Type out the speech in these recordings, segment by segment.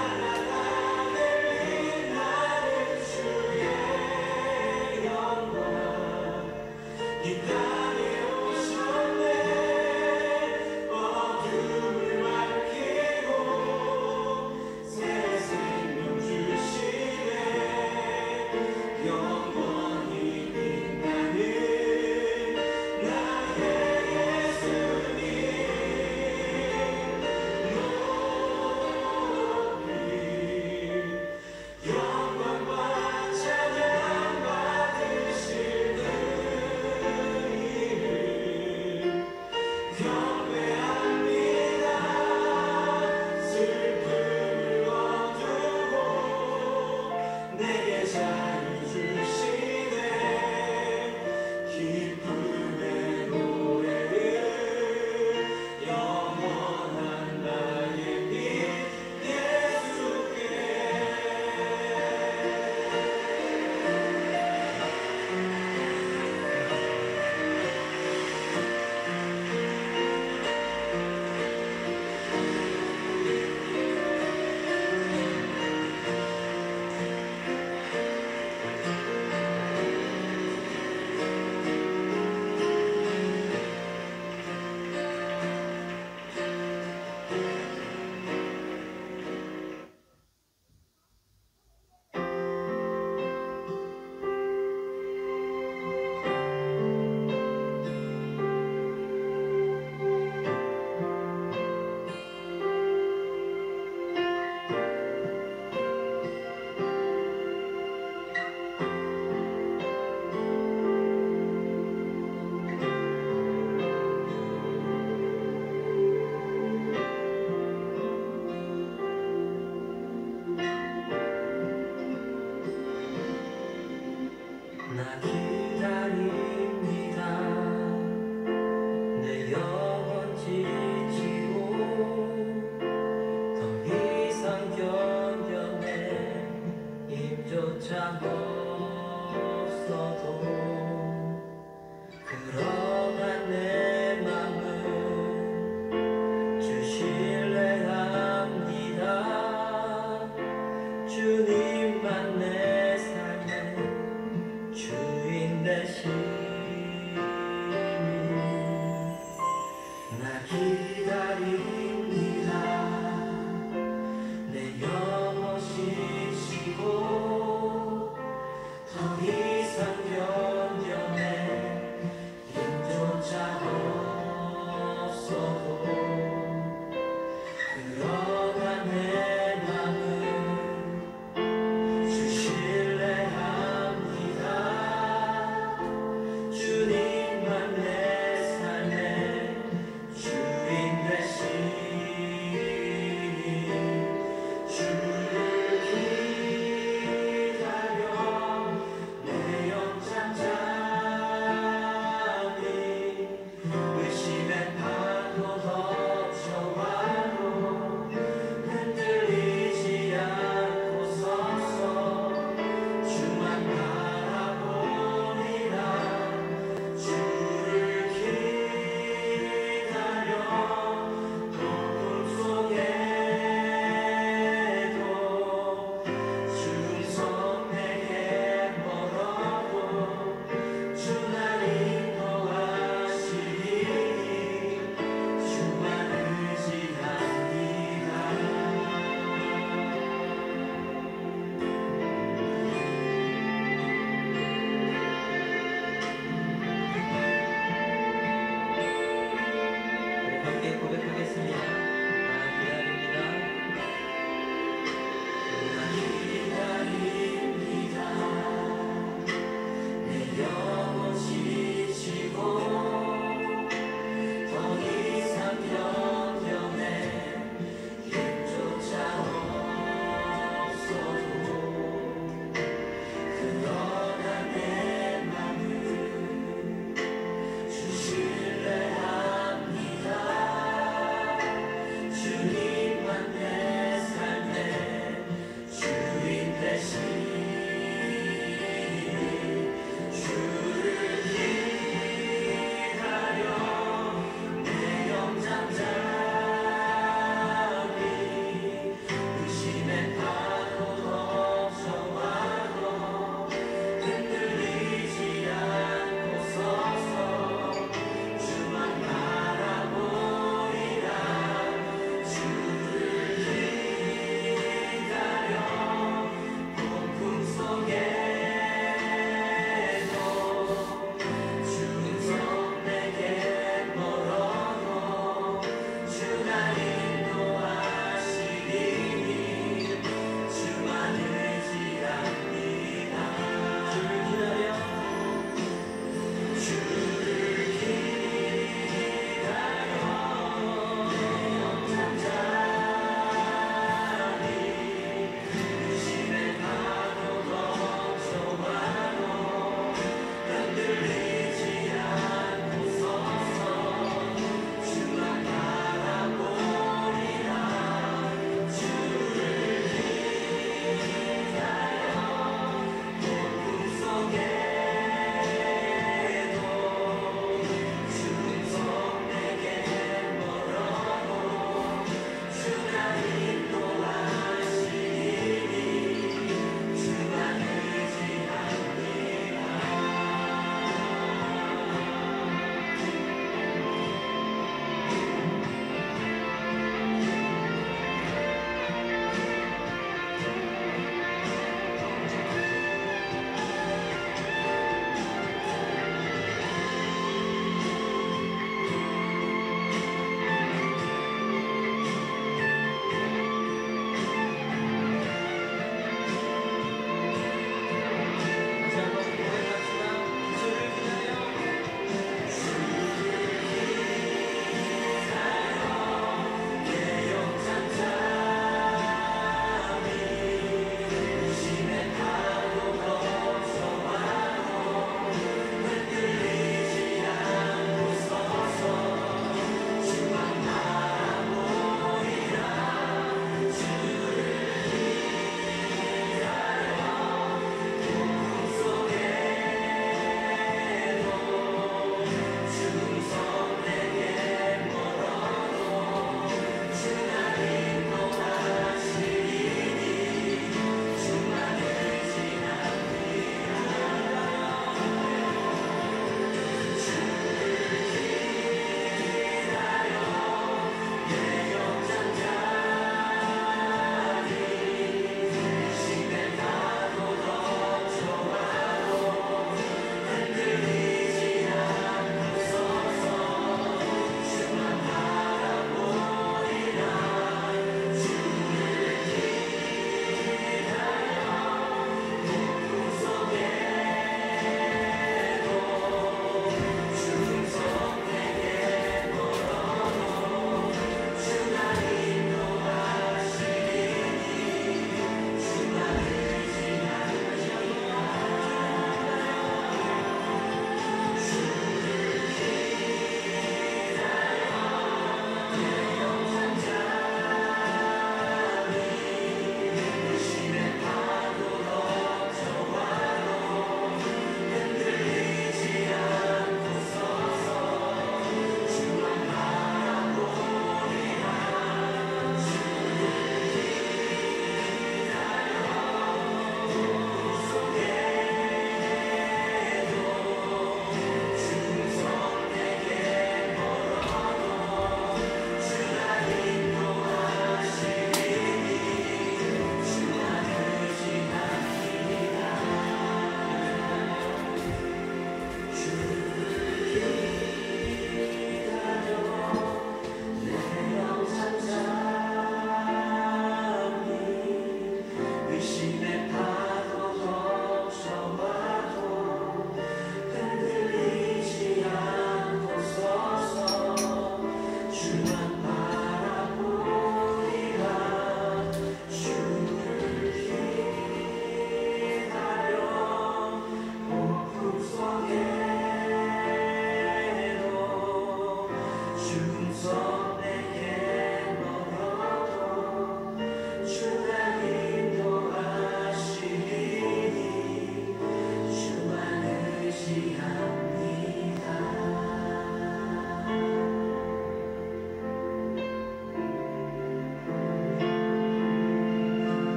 높이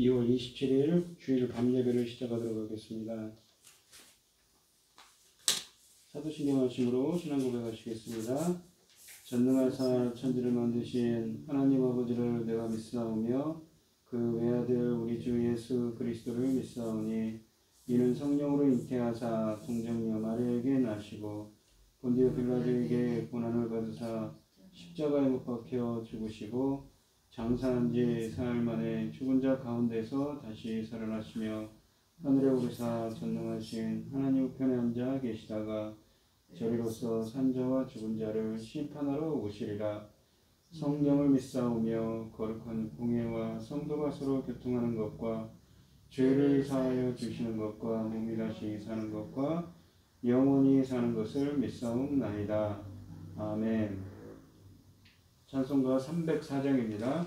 2월 27일 주일 밤예배를 시작하도록 하겠습니다. 사도신경 말씀으로 신앙 고백하시겠습니다. 전능하사 천지를 만드신 하나님 아버지를 내가 믿사오며 그 외아들 우리 주 예수 그리스도를 믿사오니 이는 성령으로 잉태하사 동정녀 마리아에게 나시고 본디오 빌라도에게 고난을 받으사 십자가에 못 박혀 죽으시고 장사한 지 사흘 만에 죽은 자 가운데서 다시 살아나시며 하늘에 오르사 전능하신 하나님 우편에 앉아 계시다가 저리로서 산자와 죽은 자를 심판하러 오시리라. 성령을 믿사오며 거룩한 공예와 성도가 서로 교통하는 것과 죄를 사하여 주시는 것과 몸이 다시 사는 것과 영원히 사는 것을 믿사옵나이다. 아멘. 찬송가 304장입니다.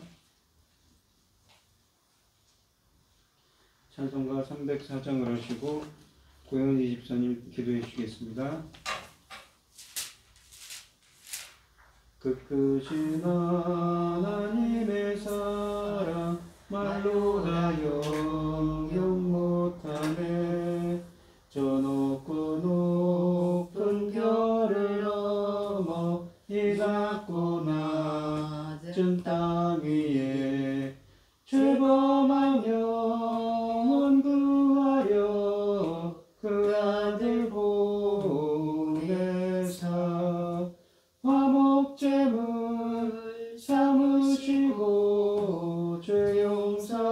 찬송가 304장을 하시고 고영희 집사님 기도해 주시겠습니다. 그 크신 하나님의 사랑 말로 다 영원히 범하며 원구하려 그 아들 보내사 화목제물 삼으시고 죄 용서하셨네.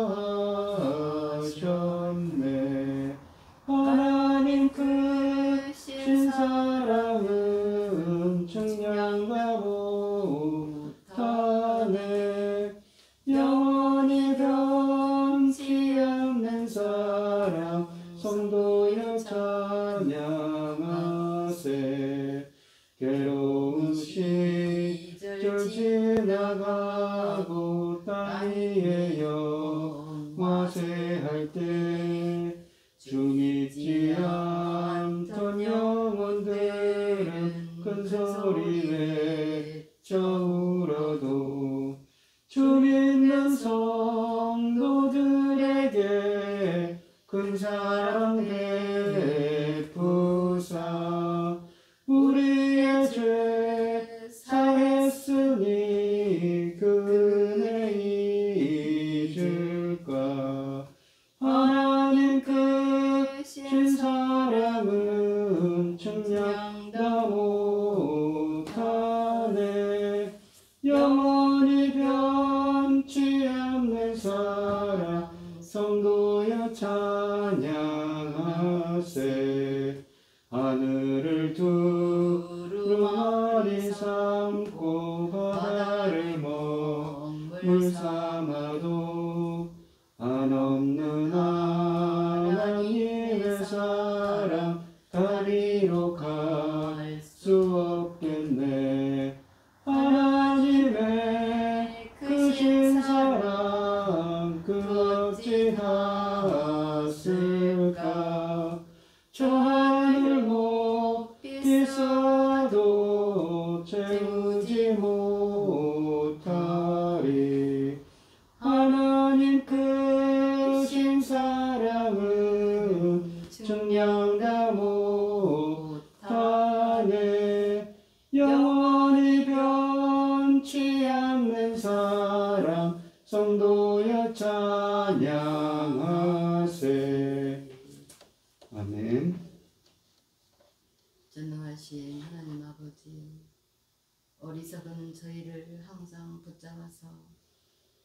하나님 크신 사랑은 측량과 못하네. 영원히 변치 않는 사랑 성도여 찬양하세. 괴로운 시절 지나가고 땅 위에 영화세할 때 주 믿지 않던 영혼들은 큰 소리 외쳐 울어도 주 믿는 성도들에게 큰 사랑 베푸사 우리의 죄 사했으니 그 은혜 잊을까. 하나님 크신 사랑은 측량다 못하네. 영원히 변치 않는 사랑 성도여 찬양하세. 하늘을 두루마리 삼고 바다를 먹물 삼아도 한없는 하나님의 사랑 다리로 갈 수 없겠네. 하나님의 크신 사랑 그 어찌 닿았을까. 저 하늘 높이 쌓아도 채우지 못하리. 하나님 크신 사랑은 측량다 못하네. 영원히 변치 않는 사랑 성도여 찬양하세. 아멘. 전능하신 하나님 아버지, 어리석은 저희를 항상 붙잡아서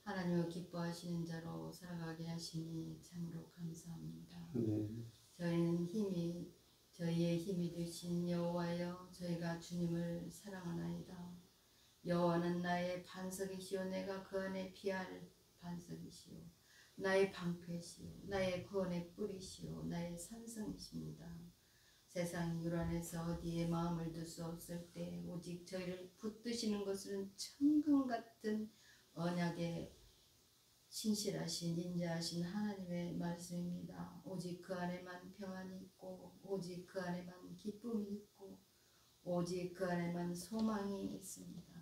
하나님을 기뻐하시는 자로 살아가게 하시니 참으로 감사합니다. 저희는 저희의 힘이 되신 여호와여, 저희가 주님을 사랑하나이다. 여호와는 나의 반석이시오, 내가 그 안에 피할 반석이시오. 나의 방패시오, 나의 구원의 뿌리시오, 나의 산성이십니다. 세상 율 안에서 어디에 마음을 둘 수 없을 때 오직 저희를 붙드시는 것은 천금 같은 언약의 신실하신 인자하신 하나님의 말씀입니다. 오직 그 안에만 평안이 있고 오직 그 안에만 기쁨이 있고 오직 그 안에만 소망이 있습니다.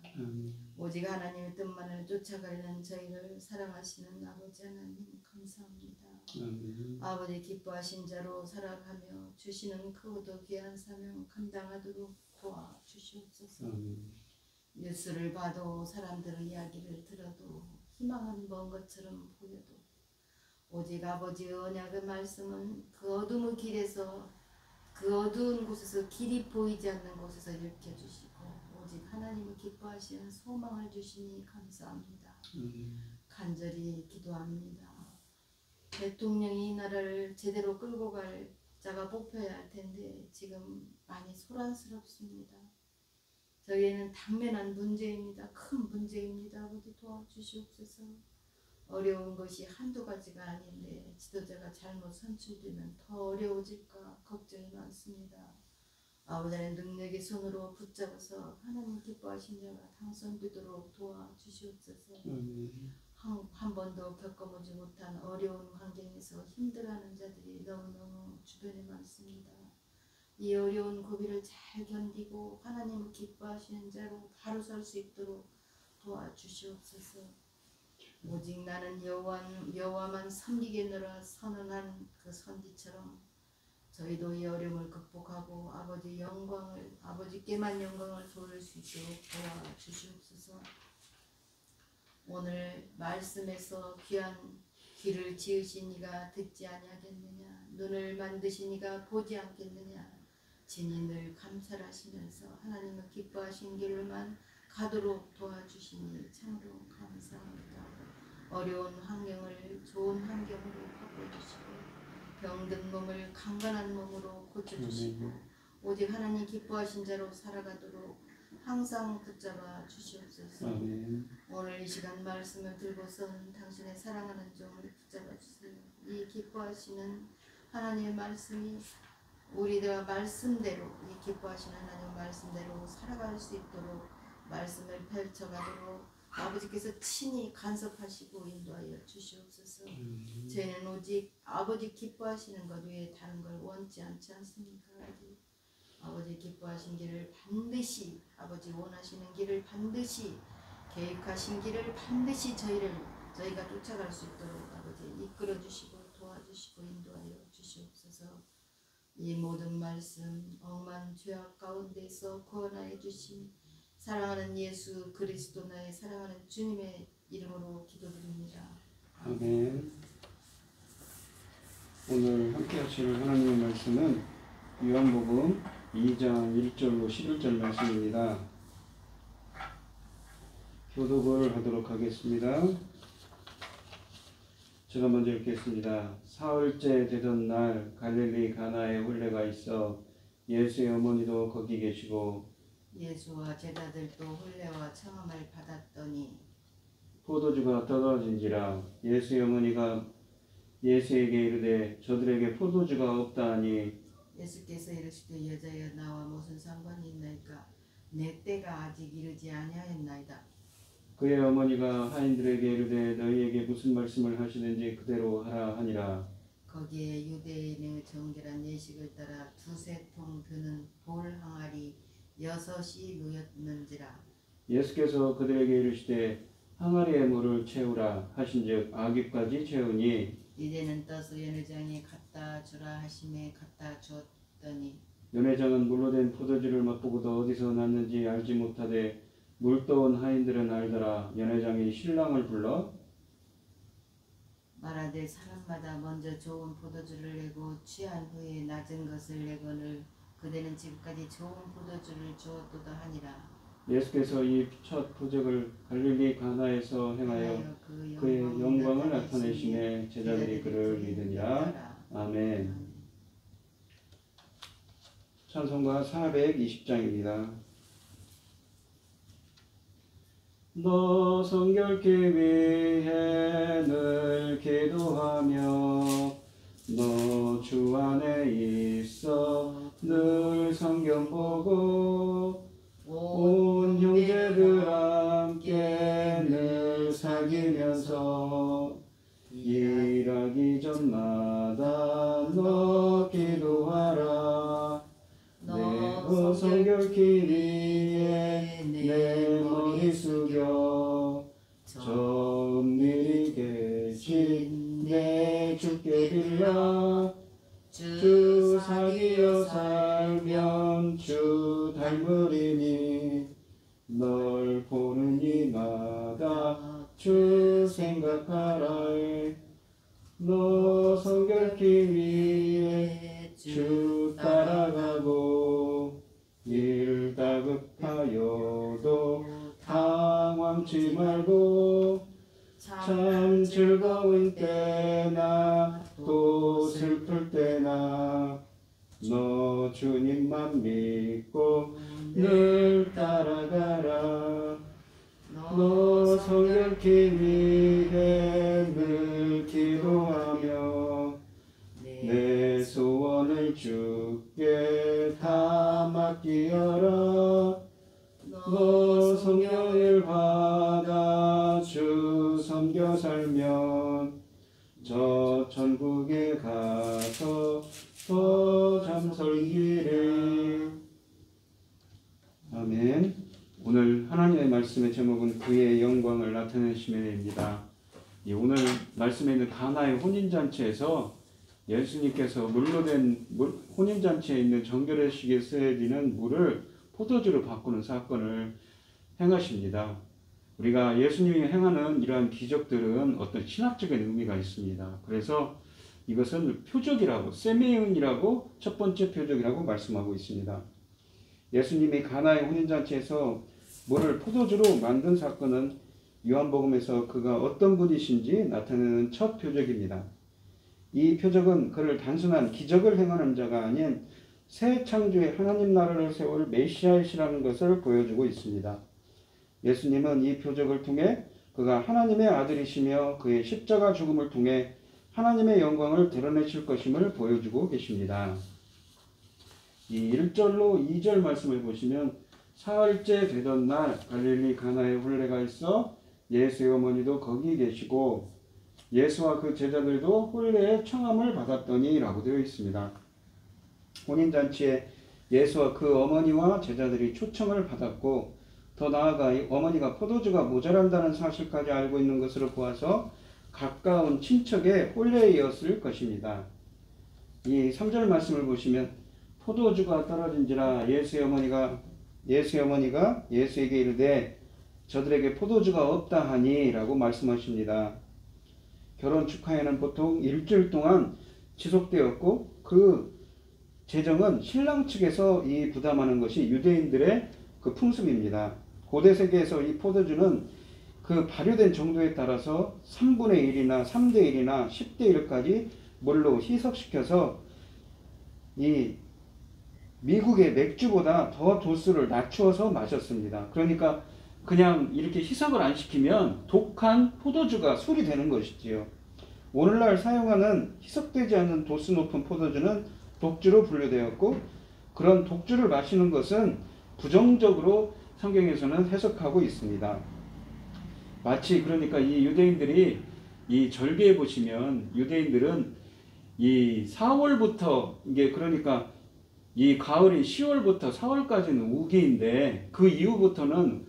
오직 하나님의 뜻만을 쫓아가려는 저희를 사랑하시는 아버지 하나님 감사합니다. 아버지 기뻐하신 자로 살아가며 주시는 크고도 귀한 사명 감당하도록 도와주시옵소서. 뉴스를 봐도 사람들의 이야기를 들어도 희망은 먼 것처럼 보여도 오직 아버지의 언약의 말씀은 그 어둠의 길에서 그 어두운 곳에서 길이 보이지 않는 곳에서 일으켜주시고 오직 하나님을 기뻐하시는 소망을 주시니 감사합니다. 간절히 기도합니다. 대통령이 이 나라를 제대로 끌고 갈 자가 뽑혀야 할 텐데 지금 많이 소란스럽습니다. 저희에는 당면한 문제입니다. 큰 문제입니다. 아버지 도와주시옵소서. 어려운 것이 한두 가지가 아닌데 지도자가 잘못 선출되면 더 어려워질까 걱정이 많습니다. 아버지는 능력의 손으로 붙잡아서 하나님 기뻐하신 자가 당선되도록 도와주시옵소서. 한 번도 겪어보지 못한 어려운 환경에서 힘들어하는 자들이 너무너무 주변에 많습니다. 이 어려운 고비를 잘 견디고 하나님을 기뻐하시는 자로 바로 설 수 있도록 도와주시옵소서. 오직 나는 여호와만 섬기겠노라 선언한 그 선지처럼 저희도 이 어려움을 극복하고 아버지께만 영광을 돌릴 수 있도록 도와주시옵소서. 오늘 말씀에서 귀한 귀를 지으신 이가 듣지 아니하겠느냐, 눈을 만드신 이가 보지 않겠느냐. 진이 늘 감찰하시면서 하나님을 기뻐하신 길로만 가도록 도와주시니 참으로 감사합니다. 어려운 환경을 좋은 환경으로 바꿔주시고 병든 몸을 강건한 몸으로 고쳐주시고 오직 하나님 기뻐하신 자로 살아가도록 항상 붙잡아 주시옵소서. 아멘. 오늘 이 시간 말씀을 들고선 당신의 사랑하는 종을 붙잡아 주세요. 이 기뻐하시는 하나님의 말씀이 우리가 말씀대로, 이 기뻐하시는 하나님의 말씀대로 살아갈 수 있도록 말씀을 펼쳐가도록 아버지께서 친히 간섭하시고 인도하여 주시옵소서. 저희는 오직 아버지 기뻐하시는 것 외에 다른 걸 원치 않지 않습니까? 아버지 기뻐하신 길을 반드시, 아버지 원하시는 길을 반드시, 계획하신 길을 반드시 저희가 쫓아갈 수 있도록 아버지 이끌어 주시고 도와주시고 인도하여 주시옵소서. 이 모든 말씀 억만 죄악 가운데서 구원하여 주신 사랑하는 예수 그리스도 나의 사랑하는 주님의 이름으로 기도드립니다. 아멘. 오늘 함께 하실 하나님의 말씀은 요한복음 2장 1절로 11절 말씀입니다. 교독을 하도록 하겠습니다. 제가 먼저 읽겠습니다. 사흘째 되던 날 갈릴리 가나에 혼례가 있어 예수의 어머니도 거기 계시고 예수와 제자들도 혼례와 청함을 받았더니 포도주가 떨어진지라 예수의 어머니가 예수에게 이르되 저들에게 포도주가 없다 하니 예수께서 이르시되 여자여 나와 무슨 상관이 있나이까 내 때가 아직 이르지 아니하였나이다. 그의 어머니가 하인들에게 이르되 너희에게 무슨 말씀을 하시는지 그대로 하라 하니라. 거기에 유대인의 정결한 예식을 따라 두세 통 드는 돌 항아리 6이 놓였는지라. 예수께서 그들에게 이르시되 항아리에 물을 채우라 하신즉 아귀까지 채우니 이제는 떠서 연회장에 갖다 주라 하심에 갖다 주었더니 연회장은 물로 된 포도주를 맛보고도 어디서 났는지 알지 못하되 물 떠온 하인들은 알더라. 연회장이 신랑을 불러 말하되 사람마다 먼저 좋은 포도주를 내고 취한 후에 낮은 것을 내거늘 그대는 지금까지 좋은 포도주를 주었도다 하니라. 예수께서 이 첫 표적을 갈릴리 가나에서 행하여 그의 영광을 나타내시매 제자들이 그를 믿으니라. 아멘. 찬송가 420장입니다. 너 성결케 위해 늘 기도하며 너 주 안에 있어 늘 성경 보고 온 형제들 함께 늘 사귀면서 일하기 전마다 너 기도하라. 너 성결케 위해 내 머리 숙여 저 은밀히 계신 내 주께 빌라. 주 사귀어 살면 주 닮으리니 널 보는 이마다 주 생각하라. 너 성결케 위해 주 따라가고 일 다급하여도 당황치 말고 참 즐거운 때나 또 슬플 때나 너 주님만 믿고 늘 따라가라. 너 성결케 위해 늘 기도하며 내 소원을 주께 다 맡기어라. 너 성령을 받아 주 섬겨 살면 저 천국에 가서 더 잠설기를. 아멘. 오늘 하나님의 말씀의 제목은 그의 영광을 나타내심에입니다. 오늘 말씀에 있는 가나의 혼인잔치에서 예수님께서 물로 된 혼인잔치에 있는 정결례식에 쓰여지는 물을 포도주로 바꾸는 사건을 행하십니다. 우리가 예수님이 행하는 이러한 기적들은 어떤 신학적인 의미가 있습니다. 그래서 이것은 표적이라고, 세메운이라고 첫 번째 표적이라고 말씀하고 있습니다. 예수님이 가나의 혼인잔치에서 물을 포도주로 만든 사건은 요한복음에서 그가 어떤 분이신지 나타내는 첫 표적입니다. 이 표적은 그를 단순한 기적을 행하는 자가 아닌 새 창조의 하나님 나라를 세울 메시아이시라는 것을 보여주고 있습니다. 예수님은 이 표적을 통해 그가 하나님의 아들이시며 그의 십자가 죽음을 통해 하나님의 영광을 드러내실 것임을 보여주고 계십니다. 이 1절로 2절 말씀을 보시면 사흘째 되던 날 갈릴리 가나에 혼례가 있어 예수의 어머니도 거기 계시고 예수와 그 제자들도 혼례의 청함을 받았더니 라고 되어 있습니다. 혼인잔치에 예수와 그 어머니와 제자들이 초청을 받았고 더 나아가 이 어머니가 포도주가 모자란다는 사실까지 알고 있는 것으로 보아서 가까운 친척의 혼례이었을 것입니다. 이 3절 말씀을 보시면 포도주가 떨어진지라 예수의 어머니가 예수에게 이르되 저들에게 포도주가 없다 하니 라고 말씀하십니다. 결혼 축하회는 보통 일주일 동안 지속되었고 그 재정은 신랑 측에서 이 부담하는 것이 유대인들의 그 풍습입니다. 고대 세계에서 이 포도주는 그 발효된 정도에 따라서 3분의 1이나 3대 1이나 10대 1까지 물로 희석시켜서 이 미국의 맥주보다 더 도수를 낮추어서 마셨습니다. 그러니까 그냥 이렇게 희석을 안 시키면 독한 포도주가 술이 되는 것이지요. 오늘날 사용하는 희석되지 않는 도수 높은 포도주는 독주로 분류되었고 그런 독주를 마시는 것은 부정적으로 성경에서는 해석하고 있습니다. 마치 그러니까 이 유대인들이 이 절기에 보시면 유대인들은 이 4월부터 이게 그러니까 이 가을인 10월부터 4월까지는 우기인데 그 이후부터는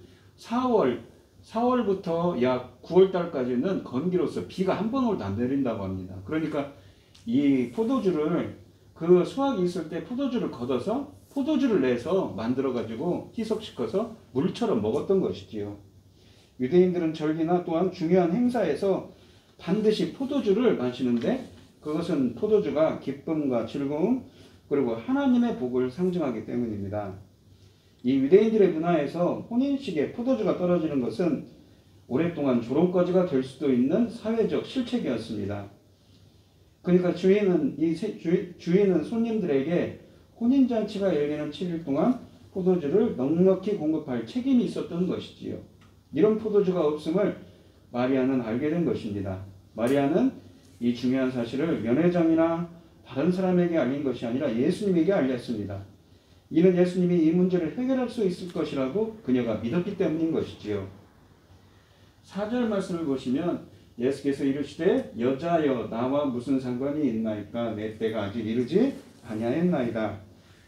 4월부터 약 9월달까지는 건기로서 비가 한 방울도 안 내린다고 합니다. 그러니까 이 포도주를 그 수확이 있을 때 포도주를 걷어서 포도주를 내서 만들어 가지고 희석시켜서 물처럼 먹었던 것이지요. 유대인들은 절기나 또한 중요한 행사에서 반드시 포도주를 마시는데 그것은 포도주가 기쁨과 즐거움 그리고 하나님의 복을 상징하기 때문입니다. 이 유대인들의 문화에서 혼인식에 포도주가 떨어지는 것은 오랫동안 조롱거지가 될 수도 있는 사회적 실책이었습니다. 그러니까 주인은 손님들에게 혼인잔치가 열리는 7일 동안 포도주를 넉넉히 공급할 책임이 있었던 것이지요. 이런 포도주가 없음을 마리아는 알게 된 것입니다. 마리아는 이 중요한 사실을 연회장이나 다른 사람에게 알린 것이 아니라 예수님에게 알렸습니다. 이는 예수님이 이 문제를 해결할 수 있을 것이라고 그녀가 믿었기 때문인 것이지요. 4절 말씀을 보시면 예수께서 이르시되 여자여 나와 무슨 상관이 있나이까 내 때가 아직 이르지 아니하였나이다.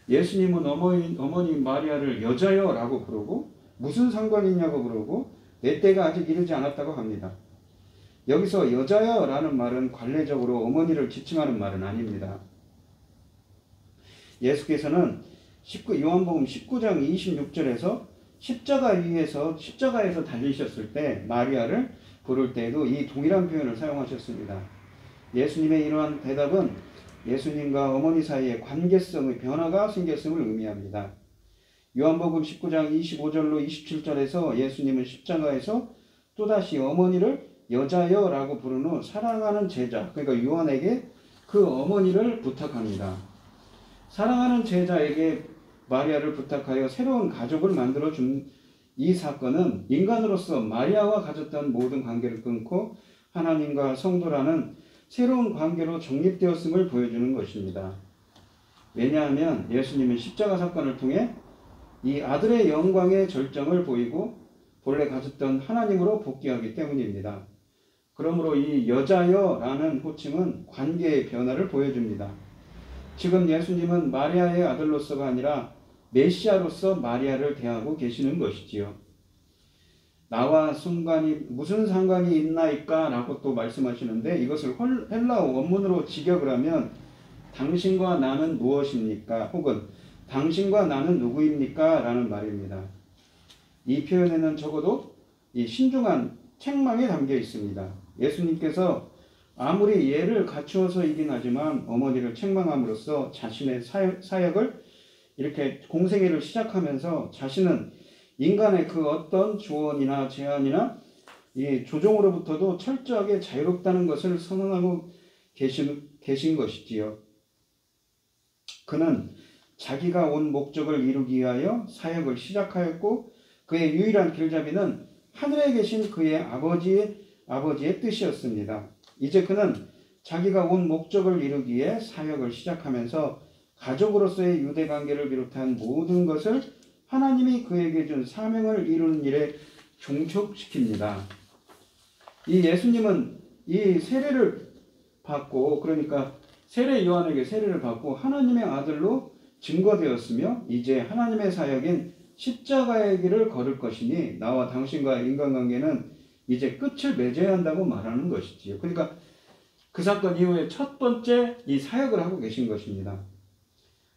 예수님은 어머니 마리아를 여자여 라고 부르고 무슨 상관이 있냐고 부르고 내 때가 아직 이르지 않았다고 합니다. 여기서 여자여 라는 말은 관례적으로 어머니를 지칭하는 말은 아닙니다. 예수께서는 요한복음 19장 26절에서 십자가에서 달리셨을 때 마리아를 부를 때에도 이 동일한 표현을 사용하셨습니다. 예수님의 이러한 대답은 예수님과 어머니 사이의 관계성의 변화가 생겼음을 의미합니다. 요한복음 19장 25절로 27절에서 예수님은 십자가에서 또다시 어머니를 여자여 라고 부른 후 사랑하는 제자 그러니까 요한에게 그 어머니를 부탁합니다. 사랑하는 제자에게 마리아를 부탁하여 새로운 가족을 만들어 준 이 사건은 인간으로서 마리아와 가졌던 모든 관계를 끊고 하나님과 성도라는 새로운 관계로 정립되었음을 보여주는 것입니다. 왜냐하면 예수님은 십자가 사건을 통해 이 아들의 영광의 절정을 보이고 본래 가졌던 하나님으로 복귀하기 때문입니다. 그러므로 이 여자여라는 호칭은 관계의 변화를 보여줍니다. 지금 예수님은 마리아의 아들로서가 아니라 메시아로서 마리아를 대하고 계시는 것이지요. 나와 무슨 상관이 있나이까 라고 또 말씀하시는데 이것을 헬라어 원문으로 직역을 하면 당신과 나는 무엇입니까? 혹은 당신과 나는 누구입니까? 라는 말입니다. 이 표현에는 적어도 이 신중한 책망이 담겨 있습니다. 예수님께서 아무리 예를 갖추어서이긴 하지만 어머니를 책망함으로써 자신의 사역을 이렇게 공생애를 시작하면서 자신은 인간의 그 어떤 조언이나 제안이나 이 조종으로부터도 철저하게 자유롭다는 것을 선언하고 계신 것이지요. 그는 자기가 온 목적을 이루기 위하여 사역을 시작하였고 그의 유일한 길잡이는 하늘에 계신 그의 아버지의 뜻이었습니다. 이제 그는 자기가 온 목적을 이루기 위해 사역을 시작하면서 가족으로서의 유대관계를 비롯한 모든 것을 하나님이 그에게 준 사명을 이루는 일에 종촉시킵니다. 이 예수님은 이 세례를 받고, 그러니까 세례 요한에게 세례를 받고 하나님의 아들로 증거되었으며 이제 하나님의 사역인 십자가의 길을 걸을 것이니 나와 당신과의 인간관계는 이제 끝을 맺어야 한다고 말하는 것이지요. 그러니까 그 사건 이후에 첫 번째 이 사역을 하고 계신 것입니다.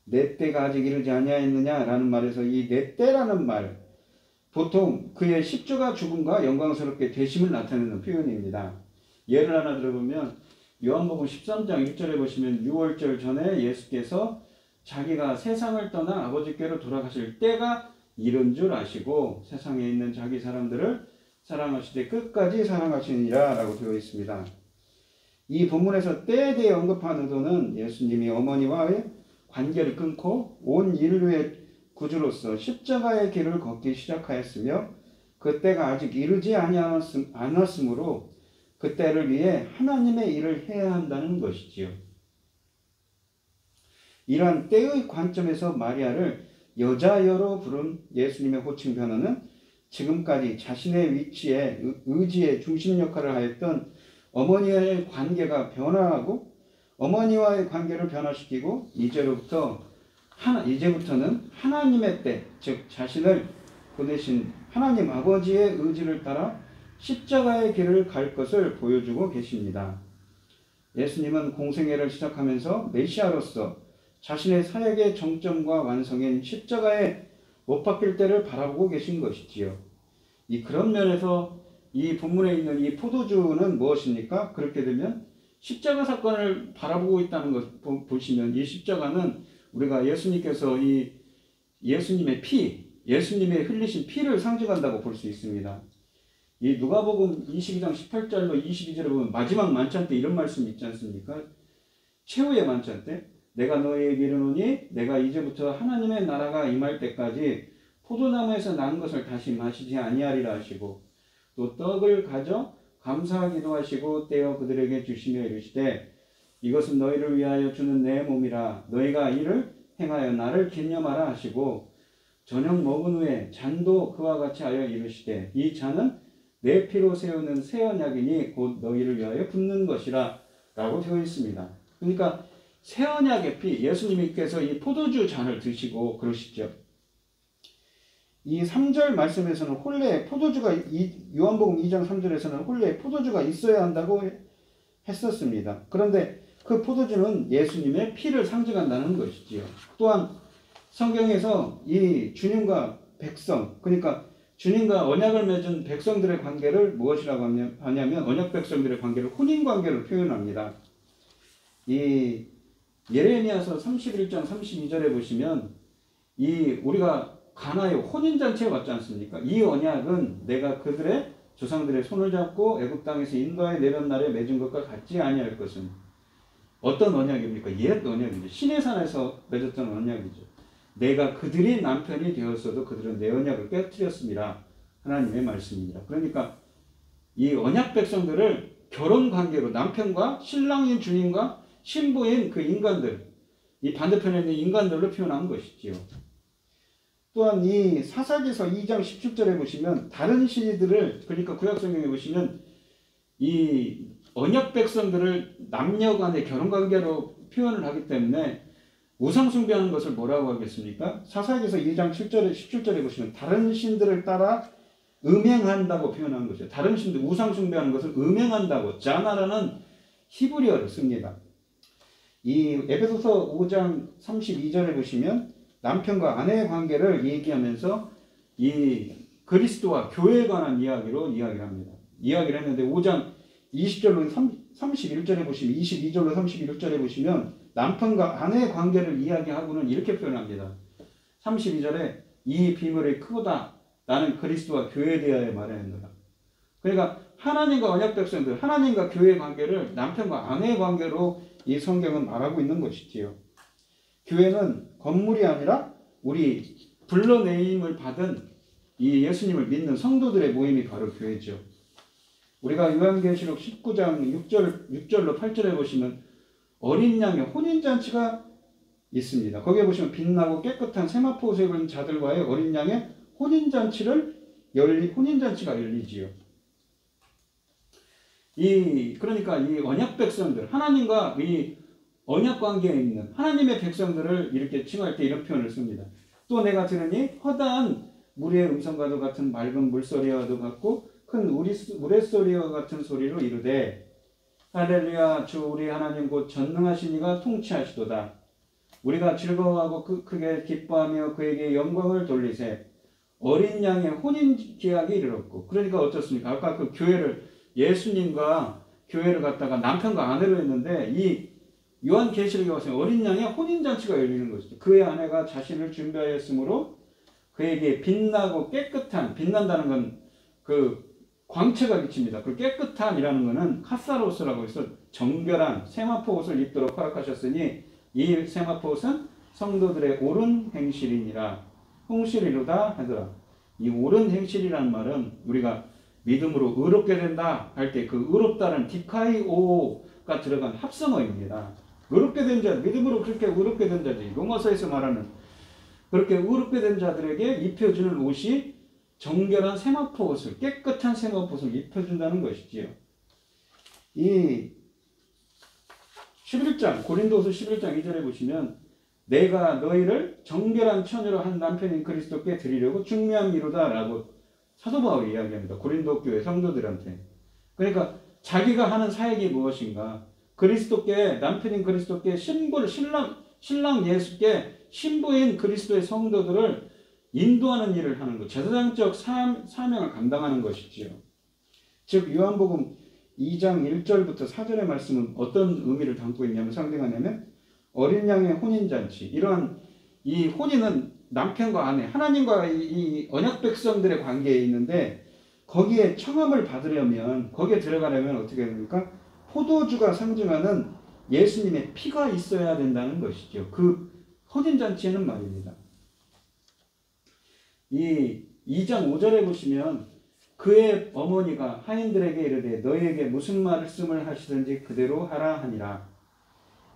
내 때가 아직 이르지 아니하였느냐라는 말에서 이 내 때라는 말, 보통 그의 십자가 죽음과 영광스럽게 되심을 나타내는 표현입니다. 예를 하나 들어보면 요한복음 13장 1절에 보시면 6월절 전에 예수께서 자기가 세상을 떠나 아버지께로 돌아가실 때가 이른 줄 아시고 세상에 있는 자기 사람들을 사랑하시되 끝까지 사랑하시니라 라고 되어 있습니다. 이 본문에서 때에 대해 언급한 의도는 예수님이 어머니와의 관계를 끊고 온 인류의 구주로서 십자가의 길을 걷기 시작하였으며 그 때가 아직 이르지 않았으므로 그 때를 위해 하나님의 일을 해야 한다는 것이지요. 이러한 때의 관점에서 마리아를 여자여로 부른 예수님의 호칭 변화는 지금까지 자신의 위치에 의지의 중심 역할을 하였던 어머니와의 관계가 변화하고 어머니와의 관계를 변화시키고 이제부터는 하나님의 때, 즉 자신을 보내신 하나님 아버지의 의지를 따라 십자가의 길을 갈 것을 보여주고 계십니다. 예수님은 공생애를 시작하면서 메시아로서 자신의 사역의 정점과 완성인 십자가에 못 박힐 때를 바라보고 계신 것이지요. 그런 면에서 이 본문에 있는 이 포도주는 무엇입니까? 그렇게 되면 십자가 사건을 바라보고 있다는 것 보시면 이 십자가는 우리가 예수님께서 이 예수님의 피, 예수님의 흘리신 피를 상징한다고 볼 수 있습니다. 이 누가복음 22장 18절로 22절에 보면 마지막 만찬 때 이런 말씀이 있지 않습니까? 최후의 만찬 때 내가 너희에게 이르노니 내가 이제부터 하나님의 나라가 임할 때까지 포도나무에서 난 것을 다시 마시지 아니하리라 하시고 또 떡을 가져 감사하기도 하시고 떼어 그들에게 주시며 이르시되 이것은 너희를 위하여 주는 내 몸이라 너희가 이를 행하여 나를 기념하라 하시고 저녁 먹은 후에 잔도 그와 같이 하여 이르시되 이 잔은 내 피로 세우는 새 언약이니 곧 너희를 위하여 붓는 것이라 라고 되어 있습니다. 그러니까 새 언약의 피, 예수님께서 이 포도주 잔을 드시고 그러시죠. 이 3절 말씀에서는 홀레에 포도주가 요한복음 2장 3절에서는 홀레에 포도주가 있어야 한다고 했었습니다. 그런데 그 포도주는 예수님의 피를 상징한다는 것이지요. 또한 성경에서 이 주님과 백성, 그러니까 주님과 언약을 맺은 백성들의 관계를 무엇이라고 하냐면 언약 백성들의 관계를 혼인 관계로 표현합니다. 이 예레미야서 31장 32절에 보시면 우리가 가나의 혼인잔치에 왔지 않습니까? 이 언약은 내가 그들의 조상들의 손을 잡고 애굽 땅에서 인도하여 내던 날에 맺은 것과 같지 아니할 것은 어떤 언약입니까? 옛 언약이죠. 시내산에서 맺었던 언약이죠. 내가 그들이 남편이 되었어도 그들은 내 언약을 깨뜨렸습니다. 하나님의 말씀입니다. 그러니까 이 언약 백성들을 결혼 관계로 남편과 신랑인 주님과 신부인 그 인간들, 이 반대편에 있는 인간들로 표현한 것이지요. 또한 이 사사기서 2장 17절에 보시면 다른 시들을, 그러니까 구약성경에 보시면 이 언약 백성들을 남녀 간의 결혼 관계로 표현을 하기 때문에 우상 숭배하는 것을 뭐라고 하겠습니까? 사사기서 2장 17절에 보시면 다른 신들을 따라 음행한다고 표현한 거죠. 다른 신들, 우상 숭배하는 것을 음행한다고 자나라는 히브리어를 씁니다. 이 에베소서 5장 32절에 보시면 남편과 아내의 관계를 얘기하면서 이 그리스도와 교회에 관한 이야기로 이야기를 합니다. 이야기를 했는데 5장 20절로 31절에 보시면 22절로 31절에 보시면 남편과 아내의 관계를 이야기하고는 이렇게 표현합니다. 32절에 이 비밀이 크다. 나는 그리스도와 교회에 대하여 말하노라. 그러니까 하나님과 언약 백성들, 하나님과 교회의 관계를 남편과 아내의 관계로 이 성경은 말하고 있는 것이지요. 교회는 건물이 아니라 우리 불러내임을 받은 이 예수님을 믿는 성도들의 모임이 바로 교회죠. 우리가 요한계시록 19장 6절로 8절에 보시면 어린 양의 혼인잔치가 있습니다. 거기에 보시면 빛나고 깨끗한 세마포 옷을 입은 자들과의 어린 양의 혼인잔치가 열리지요. 그러니까 이 언약 백성들, 하나님과 이 언약 관계에 있는 하나님의 백성들을 이렇게 칭할 때 이런 표현을 씁니다. 또 내가 들으니 허다한 물의 음성과도 같은 맑은 물소리와도 같고 큰 우레소리와 같은 소리로 이르되 할렐루야 주 우리 하나님 곧 전능하신 이가 통치하시도다. 우리가 즐거워하고 크게 기뻐하며 그에게 영광을 돌리세. 어린 양의 혼인 계약이 이르렀고. 그러니까 어떻습니까? 아까 그 교회를 예수님과 교회를 갖다가 남편과 아내로 했는데 이 요한계시록에 와서 어린 양의 혼인잔치가 열리는 것이죠. 그의 아내가 자신을 준비하였으므로 그에게 빛나고 깨끗한, 빛난다는 건 그 광채가 비칩니다. 그 깨끗함이라는 것은 카사로스라고 해서 정결한 세마포 옷을 입도록 허락하셨으니 이 세마포 옷은 성도들의 옳은 행실이니라. 홍실이로다 하더라. 이 옳은 행실이라는 말은 우리가 믿음으로 의롭게 된다 할 때 그 의롭다는 디카이오가 들어간 합성어입니다. 의롭게 된 자, 믿음으로 그렇게 의롭게 된 자들, 로마서에서 말하는 그렇게 의롭게 된 자들에게 입혀주는 옷이 정결한 세마포 옷을, 깨끗한 세마포 옷을 입혀준다는 것이지요. 이 11장, 고린도후서 11장 2절에 보시면 내가 너희를 정결한 처녀로 한 남편인 그리스도께 드리려고 중매함이로다 라고 사도 바울이 이야기합니다. 고린도 교회 성도들한테. 그러니까 자기가 하는 사역이 무엇인가? 그리스도께, 남편인 그리스도께 신랑 예수께 신부인 그리스도의 성도들을 인도하는 일을 하는 것, 제사장적 사명을 감당하는 것이지요. 즉 요한복음 2장 1절부터 4절의 말씀은 어떤 의미를 담고 있냐면 상징하냐면 어린 양의 혼인잔치, 이러한 이 혼인은 남편과 아내, 하나님과 이 언약 백성들의 관계에 있는데 거기에 청함을 받으려면, 거기에 들어가려면 어떻게 됩니까? 포도주가 상징하는 예수님의 피가 있어야 된다는 것이죠. 그 혼인잔치에는 말입니다. 이 2장 5절에 보시면 그의 어머니가 하인들에게 이르되 너희에게 무슨 말씀을 하시든지 그대로 하라 하니라.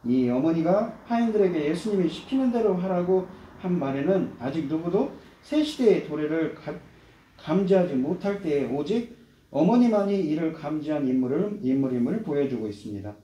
이 어머니가 하인들에게 예수님이 시키는 대로 하라고 한 말에는 아직 누구도 새 시대의 도래를 감지하지 못할 때에 오직 어머니만이 이를 감지한 인물임을 보여주고 있습니다.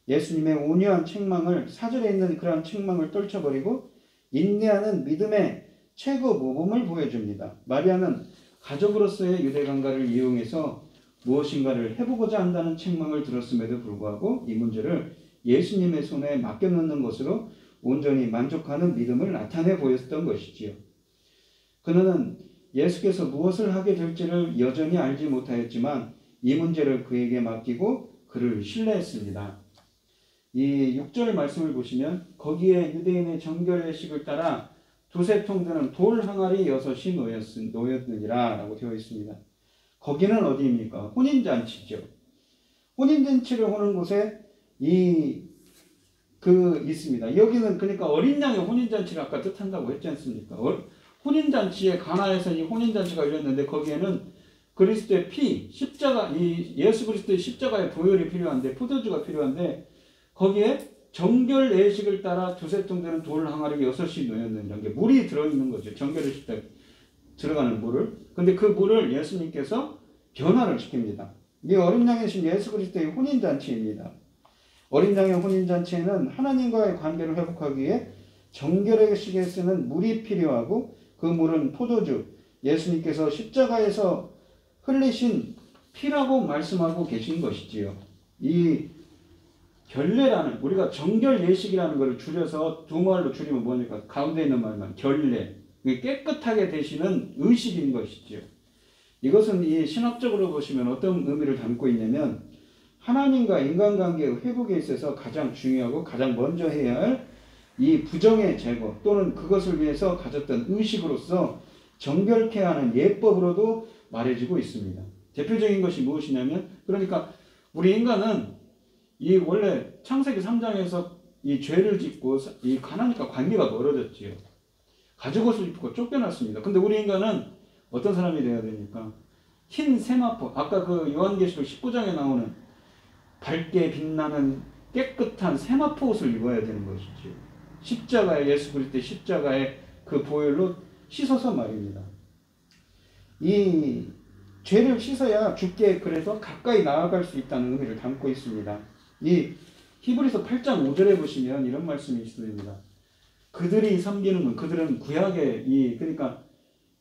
예수님의 온유한 책망을, 사절에 있는 그러한 책망을 떨쳐버리고 인내하는 믿음의 최고 모범을 보여줍니다. 마리아는 가족으로서의 유대감각을 이용해서 무엇인가를 해보고자 한다는 책망을 들었음에도 불구하고 이 문제를 예수님의 손에 맡겨놓는 것으로 온전히 만족하는 믿음을 나타내 보였던 것이지요. 그는 예수께서 무엇을 하게 될지를 여전히 알지 못하였지만 이 문제를 그에게 맡기고 그를 신뢰했습니다. 이 6절 말씀을 보시면 거기에 유대인의 정결 예식을 따라 두세 통 드는 돌 항아리 6이 놓였느니라 라고 되어 있습니다. 거기는 어디입니까? 혼인잔치죠. 혼인잔치를 하는 곳에 있습니다. 여기는 그러니까 어린 양의 혼인잔치를 아까 뜻한다고 했지 않습니까? 혼인잔치에 가나에서 이 혼인잔치가 열렸는데 거기에는 그리스도의 피, 십자가, 예수 그리스도의 십자가의 보혈이 필요한데, 포도주가 필요한데 거기에 정결 예식을 따라 두세 통 되는 돌 항아리 6이 놓였느니라. 게 물이 들어있는 거죠. 정결 예식 때 들어가는 물을. 근데 그 물을 예수님께서 변화를 시킵니다. 이 어린 양이신 예수 그리스도의 혼인잔치입니다. 어린 양의 혼인잔치에는 하나님과의 관계를 회복하기 위해 정결의식에 쓰는 물이 필요하고 그 물은 포도주, 예수님께서 십자가에서 흘리신 피라고 말씀하고 계신 것이지요. 이 결례라는, 우리가 정결 예식이라는 것을 줄여서 두 말로 줄이면 뭐니까 가운데 있는 말만 결례, 깨끗하게 되시는 의식인 것이지요. 이것은 이 신학적으로 보시면 어떤 의미를 담고 있냐면 하나님과 인간관계의 회복에 있어서 가장 중요하고 가장 먼저 해야 할 이 부정의 제거 또는 그것을 위해서 가졌던 의식으로서 정결케 하는 예법으로도 말해지고 있습니다. 대표적인 것이 무엇이냐면 그러니까 우리 인간은 이 원래 창세기 3장에서 이 죄를 짓고 이 하나님과 관계가 멀어졌지요. 가죽옷을 입고 쫓겨났습니다. 근데 우리 인간은 어떤 사람이 되어야 되니까 흰 세마포 아까 그 요한계시록 19장에 나오는 밝게 빛나는 깨끗한 세마포 옷을 입어야 되는 것이지요. 십자가의 예수 그리스도의 십자가의 그 보혈로 씻어서 말입니다. 이 죄를 씻어야 주께 그래서 가까이 나아갈 수 있다는 의미를 담고 있습니다. 이 히브리서 8장 5절에 보시면 이런 말씀이 있습니다. 그들이 섬기는 건 그들은 그러니까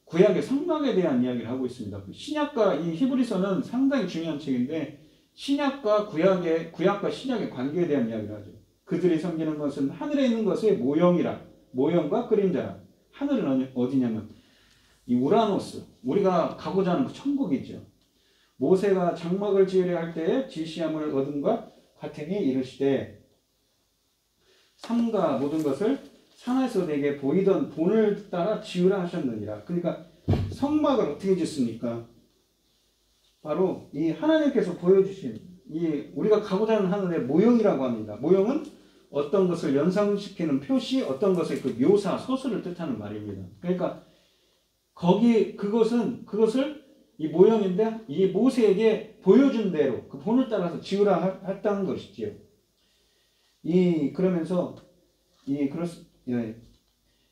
구약의 성막에 대한 이야기를 하고 있습니다. 신약과 이 히브리서는 상당히 중요한 책인데 신약과 구약과 신약의 관계에 대한 이야기를 하죠. 그들이 섬기는 것은 하늘에 있는 것의 모형과 그림자라. 하늘은 어디냐면 이 우라노스, 우리가 가고자 하는 그 천국이죠. 모세가 장막을 지으려 할 때에 지시함을 얻은과 같으니 이르시되 삼가 모든 것을 산에서 내게 보이던 본을 따라 지으라 하셨느니라. 그러니까 성막을 어떻게 짓습니까? 바로 이 하나님께서 보여주신 이 우리가 가고자 하는 하늘의 모형이라고 합니다. 모형은 어떤 것을 연상시키는 표시, 어떤 것의 그 묘사, 서술을 뜻하는 말입니다. 그러니까 그것을 이 모형인데 이 모세에게 보여준 대로 그 본을 따라서 지으라 했다는 것이지요. 그러면서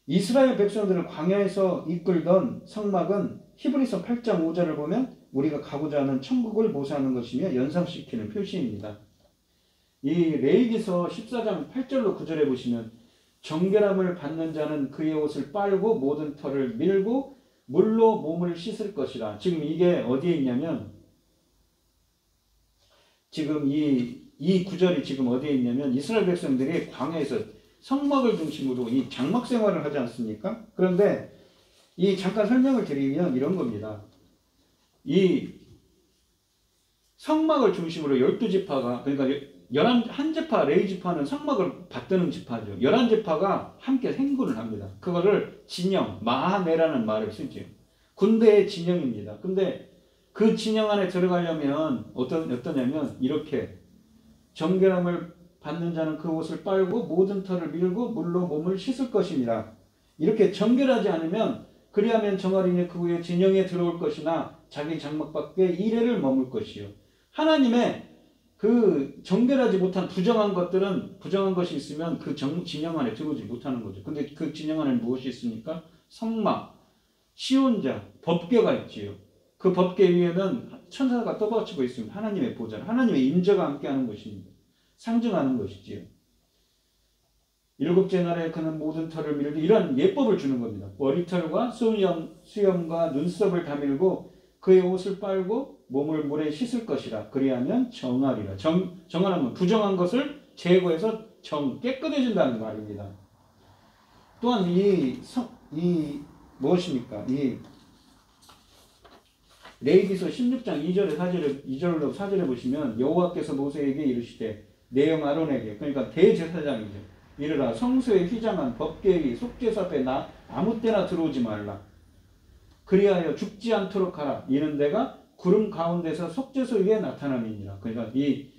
이스라엘 백성들을 광야에서 이끌던 성막은 히브리서 8장 5절을 보면 우리가 가고자 하는 천국을 모사하는 것이며 연상시키는 표시입니다. 이 레위기서 14장 8절로 9절에 보시면 정결함을 받는 자는 그의 옷을 빨고 모든 털을 밀고 물로 몸을 씻을 것이라. 지금 이게 어디에 있냐면 지금 이 구절이 지금 어디에 있냐면 이스라엘 백성들이 광야에서 성막을 중심으로 이 장막 생활을 하지 않습니까? 그런데 이 잠깐 설명을 드리면 이런 겁니다. 이 성막을 중심으로 12지파가 그러니까 한 지파 레위 지파는 성막을 받드는 지파죠. 11지파가 함께 행군을 합니다. 그거를 진영 마하네라는 말을 쓰죠. 군대의 진영입니다. 근데 그 진영 안에 들어가려면 어떠냐면 이렇게 정결함을 받는 자는 그 옷을 빨고 모든 털을 밀고 물로 몸을 씻을 것입니다. 이렇게 정결하지 않으면 그리하면 정아리니 그 후에 진영에 들어올 것이나 자기 장막 밖에 이래를 머물 것이요. 하나님의 그 정결하지 못한 부정한 것이 있으면 그 진영 안에 들어오지 못하는 거죠. 근데 그 진영 안에 무엇이 있습니까? 성막, 시온자, 법궤가 있지요. 그 법궤 위에는 천사가 떠받치고 있습니다. 하나님의 보좌, 하나님의 임재가 함께하는 것입니다. 상징하는 것이지요. 일곱째 날에 그는 모든 털을 밀고 이런 예법을 주는 겁니다. 머리털과 수염과 눈썹을 다 밀고 그의 옷을 빨고 몸을 물에 씻을 것이라. 그리하면 정하리라. 정하는 건 부정한 것을 제거해서 깨끗해진다는 말입니다. 또한 무엇입니까? 레위기서 16장 2절로 4절에 보시면 여호와께서 모세에게 이르시되 내 형 아론에게 그러니까 대제사장이죠. 이르라 성소에 휘장한 법궤의 속죄소 앞에 아무 때나 들어오지 말라. 그리하여 죽지 않도록 하라. 이는 내가 구름 가운데서 속죄소 위에 나타남이니라. 그러니까 이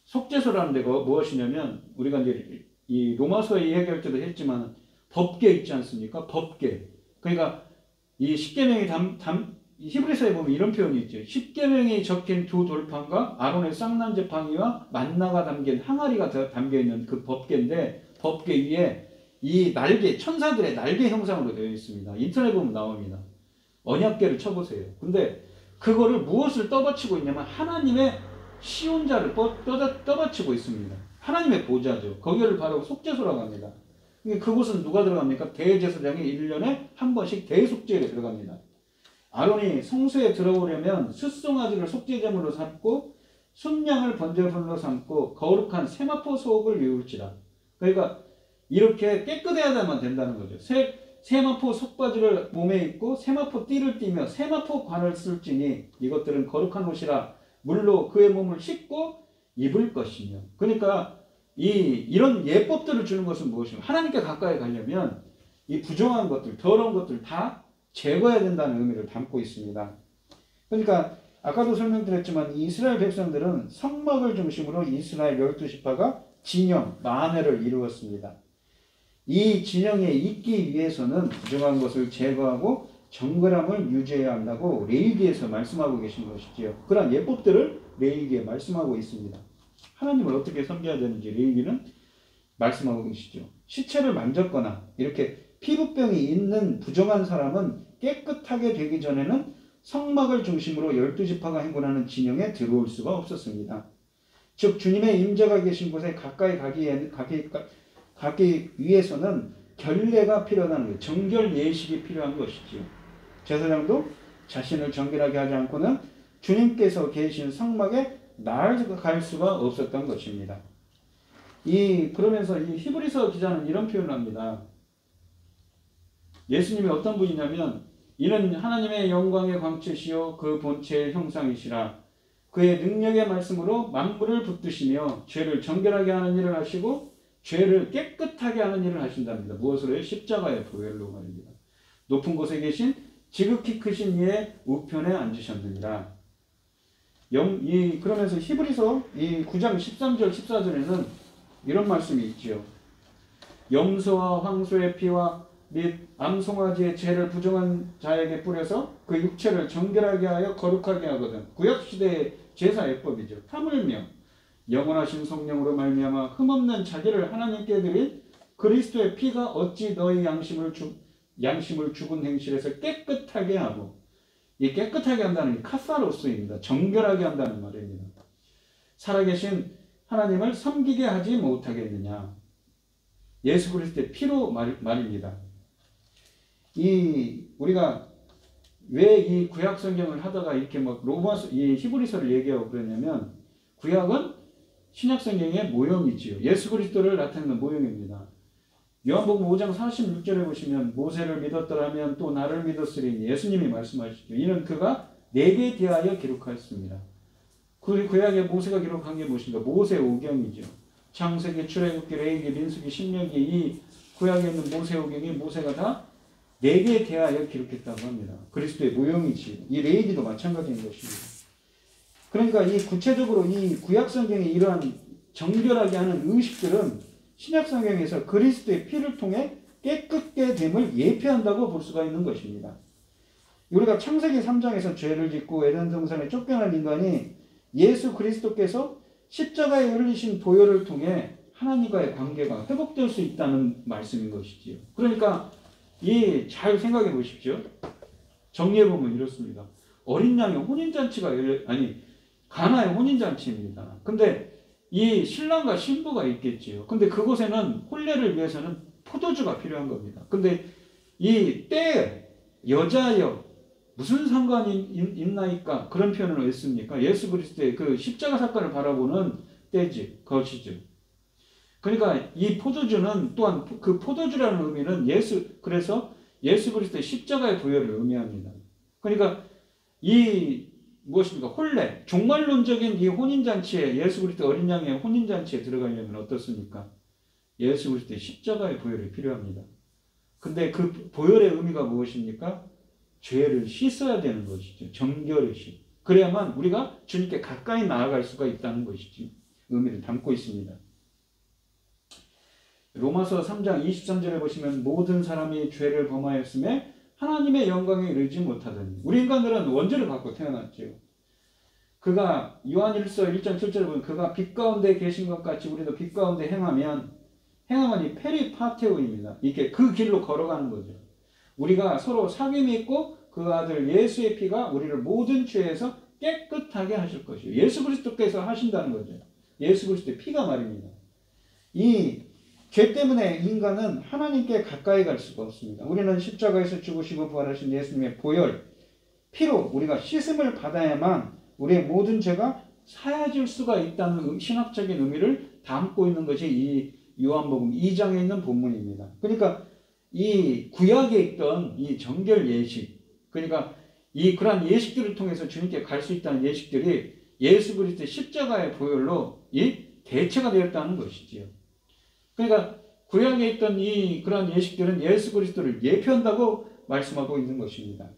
속죄소라는 데가 무엇이냐면 우리가 이제 이 로마서에 이야기할 때도 했지만 법궤 있지 않습니까? 법궤. 그러니까 이 십계명이 히브리서에 보면 이런 표현이 있죠. 십계명이 적힌 두 돌판과 아론의 쌍난 지팡이와 만나가 담긴 항아리가 담겨 있는 그 법궤인데 법궤 위에 이 날개 천사들의 날개 형상으로 되어 있습니다. 인터넷 보면 나옵니다. 언약궤를 쳐보세요. 근데 그거를 무엇을 떠받치고 있냐면 하나님의 시온자를 떠받치고 있습니다. 하나님의 보좌죠. 거기를 바로 속죄소라고 합니다. 그곳은 누가 들어갑니까? 대제사장이 1년에 한 번씩 대속죄에 들어갑니다. 아론이 성소에 들어오려면 숫송아지를 속죄제물로 삼고 순양을 번제물로 삼고 거룩한 세마포 소옥을 이울지라. 그러니까 이렇게 깨끗해야만 된다는 거죠. 세마포 속바지를 몸에 입고 세마포 띠를 띠며 세마포 관을 쓸지니 이것들은 거룩한 옷이라 물로 그의 몸을 씻고 입을 것이며. 그러니까 이런 예법들을 주는 것은 무엇인가? 하나님께 가까이 가려면 이 부정한 것들, 더러운 것들 다 제거해야 된다는 의미를 담고 있습니다. 그러니까 아까도 설명드렸지만 이스라엘 백성들은 성막을 중심으로 이스라엘 12지파가 진영, 만회를 이루었습니다. 이 진영에 있기 위해서는 부정한 것을 제거하고 정결함을 유지해야 한다고 레위기에서 말씀하고 계신 것이지요. 그러한 예법들을 레위기에 말씀하고 있습니다. 하나님을 어떻게 섬겨야 되는지 레위기는 말씀하고 계시죠. 시체를 만졌거나 이렇게 피부병이 있는 부정한 사람은 깨끗하게 되기 전에는 성막을 중심으로 12지파가 행군하는 진영에 들어올 수가 없었습니다. 즉 주님의 임재가 계신 곳에 가까이 가기 위해서는 결례가 필요하다는 거예요. 정결 예식이 필요한 것이지요. 제사장도 자신을 정결하게 하지 않고는 주님께서 계신 성막에 나아갈 수가 없었던 것입니다. 그러면서 이 히브리서 기자는 이런 표현을 합니다. 예수님이 어떤 분이냐면 이는 하나님의 영광의 광채시요 그 본체의 형상이시라. 그의 능력의 말씀으로 만물을 붙드시며 죄를 정결하게 하는 일을 하시고 죄를 깨끗하게 하는 일을 하신답니다. 무엇으로요? 십자가의 보혈로 말입니다. 높은 곳에 계신 지극히 크신 이의 우편에 앉으셨느니라. 그러면서 히브리서 9장 13절 14절에는 이런 말씀이 있지요. 염소와 황소의 피와 및 암송아지의 죄를 부정한 자에게 뿌려서 그 육체를 정결하게 하여 거룩하게 하거든. 구약시대의 제사 예법이죠. 하물며 영원하신 성령으로 말미암아 흠없는 자기를 하나님께 드린 그리스도의 피가 어찌 너희 양심을 죽은 행실에서 깨끗하게 하고, 이 깨끗하게 한다는 게 카사로스입니다. 정결하게 한다는 말입니다. 살아계신 하나님을 섬기게 하지 못하겠느냐. 예수 그리스도의 피로 말입니다. 우리가 왜 이 구약 성경을 하다가 이렇게 이 히브리서를 얘기하고 그러냐면, 구약은 신약 성경의 모형이지요. 예수 그리스도를 나타내는 모형입니다. 요한복음 5장 46절에 보시면 모세를 믿었더라면 또 나를 믿었으리니 예수님이 말씀하시죠. 이는 그가 내게 대하여 기록하였습니다. 그 구약에 모세가 기록한 게 무엇인가? 모세오경이죠. 창세기, 출애굽기, 레위기, 민수기, 신명기, 이 구약에 있는 모세오경이 모세가 다 내게 대하여 기록했다고 합니다. 그리스도의 모형이지. 이 레위기도 마찬가지인 것입니다. 그러니까 구체적으로 이 구약 성경의 이러한 정결하게 하는 의식들은 신약 성경에서 그리스도의 피를 통해 깨끗게 됨을 예표한다고 볼 수가 있는 것입니다. 우리가 창세기 3장에서 죄를 짓고 에덴 동산에 쫓겨난 인간이 예수 그리스도께서 십자가에 흘리신 보혈을 통해 하나님과의 관계가 회복될 수 있다는 말씀인 것이지요. 그러니까 잘 생각해 보십시오. 정리해 보면 이렇습니다. 어린 양의 혼인잔치가 가나의 혼인잔치입니다. 근데 이 신랑과 신부가 있겠지요. 근데 그곳에는 혼례를 위해서는 포도주가 필요한 겁니다. 근데 이 때에 여자여 무슨 상관이 있나이까 그런 표현을 왜 씁니까? 예수 그리스도의 그 십자가 사건을 바라보는 때지, 것이죠. 그러니까 이 포도주는 또한 그 포도주라는 의미는 그래서 예수 그리스도의 십자가의 보혈을 의미합니다. 그러니까 무엇입니까? 혼례, 종말론적인 이 혼인잔치에, 예수 그리스도 어린 양의 혼인잔치에 들어가려면 어떻습니까? 예수 그리스도의 십자가의 보혈이 필요합니다. 근데 그 보혈의 의미가 무엇입니까? 죄를 씻어야 되는 것이죠. 정결의 씻. 그래야만 우리가 주님께 가까이 나아갈 수가 있다는 것이지. 의미를 담고 있습니다. 로마서 3장 23절에 보시면 모든 사람이 죄를 범하였음에 하나님의 영광에 이르지 못하더니. 우리 인간들은 원죄를 갖고 태어났죠. 그가 요한일서 1장 7절에 보면 그가 빛 가운데 계신 것 같이 우리도 빛 가운데 행하면 이 페리파테오입니다. 이게 그 길로 걸어가는 거죠. 우리가 서로 사귐이 있고 그 아들 예수의 피가 우리를 모든 죄에서 깨끗하게 하실 것이에요. 예수 그리스도께서 하신다는 거죠. 예수 그리스도의 피가 말입니다. 이 죄 때문에 인간은 하나님께 가까이 갈 수가 없습니다. 우리는 십자가에서 죽으시고 부활하신 예수님의 보혈, 피로 우리가 씻음을 받아야만 우리의 모든 죄가 사해질 수가 있다는 신학적인 의미를 담고 있는 것이 이 요한복음 2장에 있는 본문입니다. 그러니까 이 구약에 있던 이 정결 예식, 그러니까 이 그러한 예식들을 통해서 주님께 갈 수 있다는 예식들이 예수 그리스도의 십자가의 보혈로 이 대체가 되었다는 것이지요. 그러니까 구약에 있던 이 그러한 예식들은 예수 그리스도를 예표한다고 말씀하고 있는 것입니다.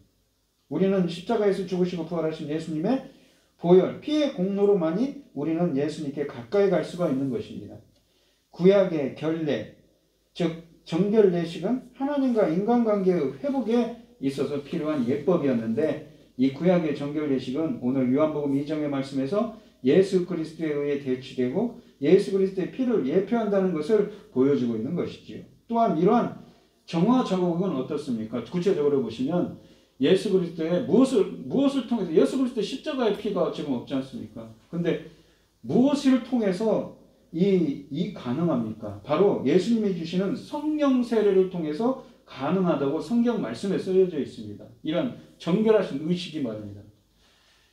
우리는 십자가에서 죽으시고 부활하신 예수님의 보혈, 피의 공로로만이 우리는 예수님께 가까이 갈 수가 있는 것입니다. 구약의 결례, 즉 정결 예식은 하나님과 인간관계의 회복에 있어서 필요한 예법이었는데 이 구약의 정결 예식은 오늘 요한복음 2장의 말씀에서 예수 그리스도에 의해 대치되고 예수 그리스도의 피를 예표한다는 것을 보여주고 있는 것이지요. 또한 이러한 정화 작업은 어떻습니까? 구체적으로 보시면 예수 그리스도의 무엇을 통해서 예수 그리스도의 십자가의 피가 지금 없지 않습니까? 근데 무엇을 통해서 이 가능합니까? 바로 예수님이 주시는 성령 세례를 통해서 가능하다고 성경 말씀에 쓰여져 있습니다. 이런 정결하신 의식이 말입니다.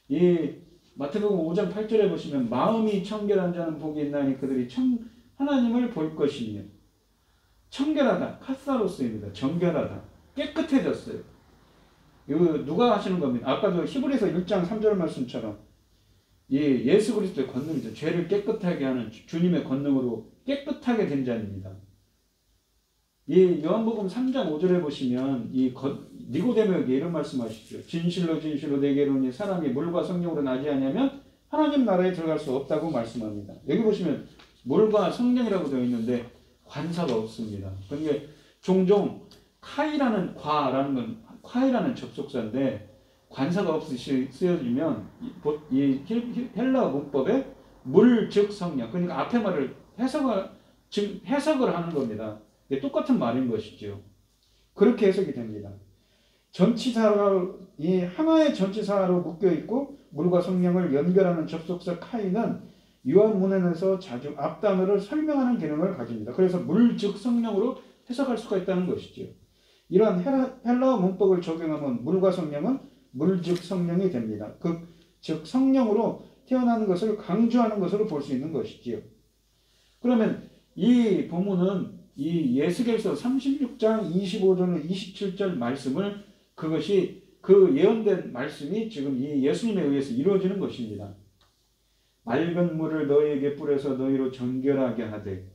이 마태복음 5장 8절에 보시면 마음이 청결한 자는 복이 있나니 그들이 하나님을 볼 것이며 청결하다, 카사로스입니다. 정결하다, 깨끗해졌어요. 이거 누가 하시는 겁니다. 아까도 히브리서 1장 3절 말씀처럼 이 예수 그리스도의 권능이죠. 죄를 깨끗하게 하는 주님의 권능으로 깨끗하게 된 자입니다. 이 요한복음 3장 5절에 보시면 니고데모에게 이런 말씀하시죠. 진실로 진실로 내게 이르노니 사람이 물과 성령으로 나지 아니하면 하나님 나라에 들어갈 수 없다고 말씀합니다. 여기 보시면 물과 성령이라고 되어 있는데 관사가 없습니다. 그러니까 종종 카이라는 과이라는 접속사인데 관사가 없이 쓰여지면 이 헬라어 문법에 물 즉 성령, 그러니까 앞에 말을 해석을 하는 겁니다. 똑같은 말인 것이죠. 그렇게 해석이 됩니다. 전치사가 이 하나의 전치사로 묶여 있고 물과 성령을 연결하는 접속사 카이는 요한문헌에서 자주 앞단어를 설명하는 기능을 가집니다. 그래서 물 즉 성령으로 해석할 수가 있다는 것이죠. 이러한 헬라어 문법을 적용하면 물과 성령은 물 즉 성령이 됩니다. 즉 성령으로 태어나는 것을 강조하는 것으로 볼 수 있는 것이지요. 그러면 이 본문은 이 예수계시서 36장 25절 27절 말씀을 그것이 그 예언된 말씀이 지금 이 예수님에 의해서 이루어지는 것입니다. 맑은 물을 너희에게 뿌려서 너희로 정결하게 하되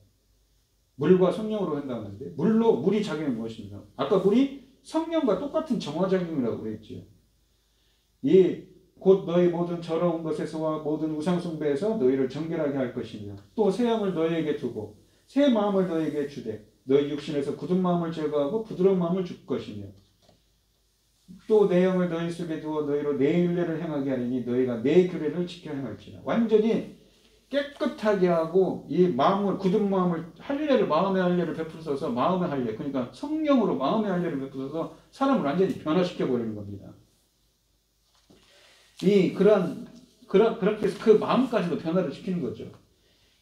물과 성령으로 한다고 하는데 물이 작용이 무엇입니까? 아까 물이 성령과 똑같은 정화작용이라고 그랬죠. 곧 너희 모든 더러운 것에서와 모든 우상숭배에서 너희를 정결하게 할 것이며 또 새 영을 너희에게 두고 새 마음을 너희에게 주되 너희 육신에서 굳은 마음을 제거하고 부드러운 마음을 줄 것이며 또 내 영을 너희 속에 두어 너희로 내 율례를 행하게 하리니 너희가 내 규례를 지켜 행할지라. 완전히 깨끗하게 하고 이 마음을 굳은 마음을 마음의 할례를 베풀어서 마음의 할례, 그러니까 성령으로 마음의 할례를 베풀어서 사람을 완전히 변화시켜 버리는 겁니다. 그렇게 해서 그 마음까지도 변화를 시키는 거죠.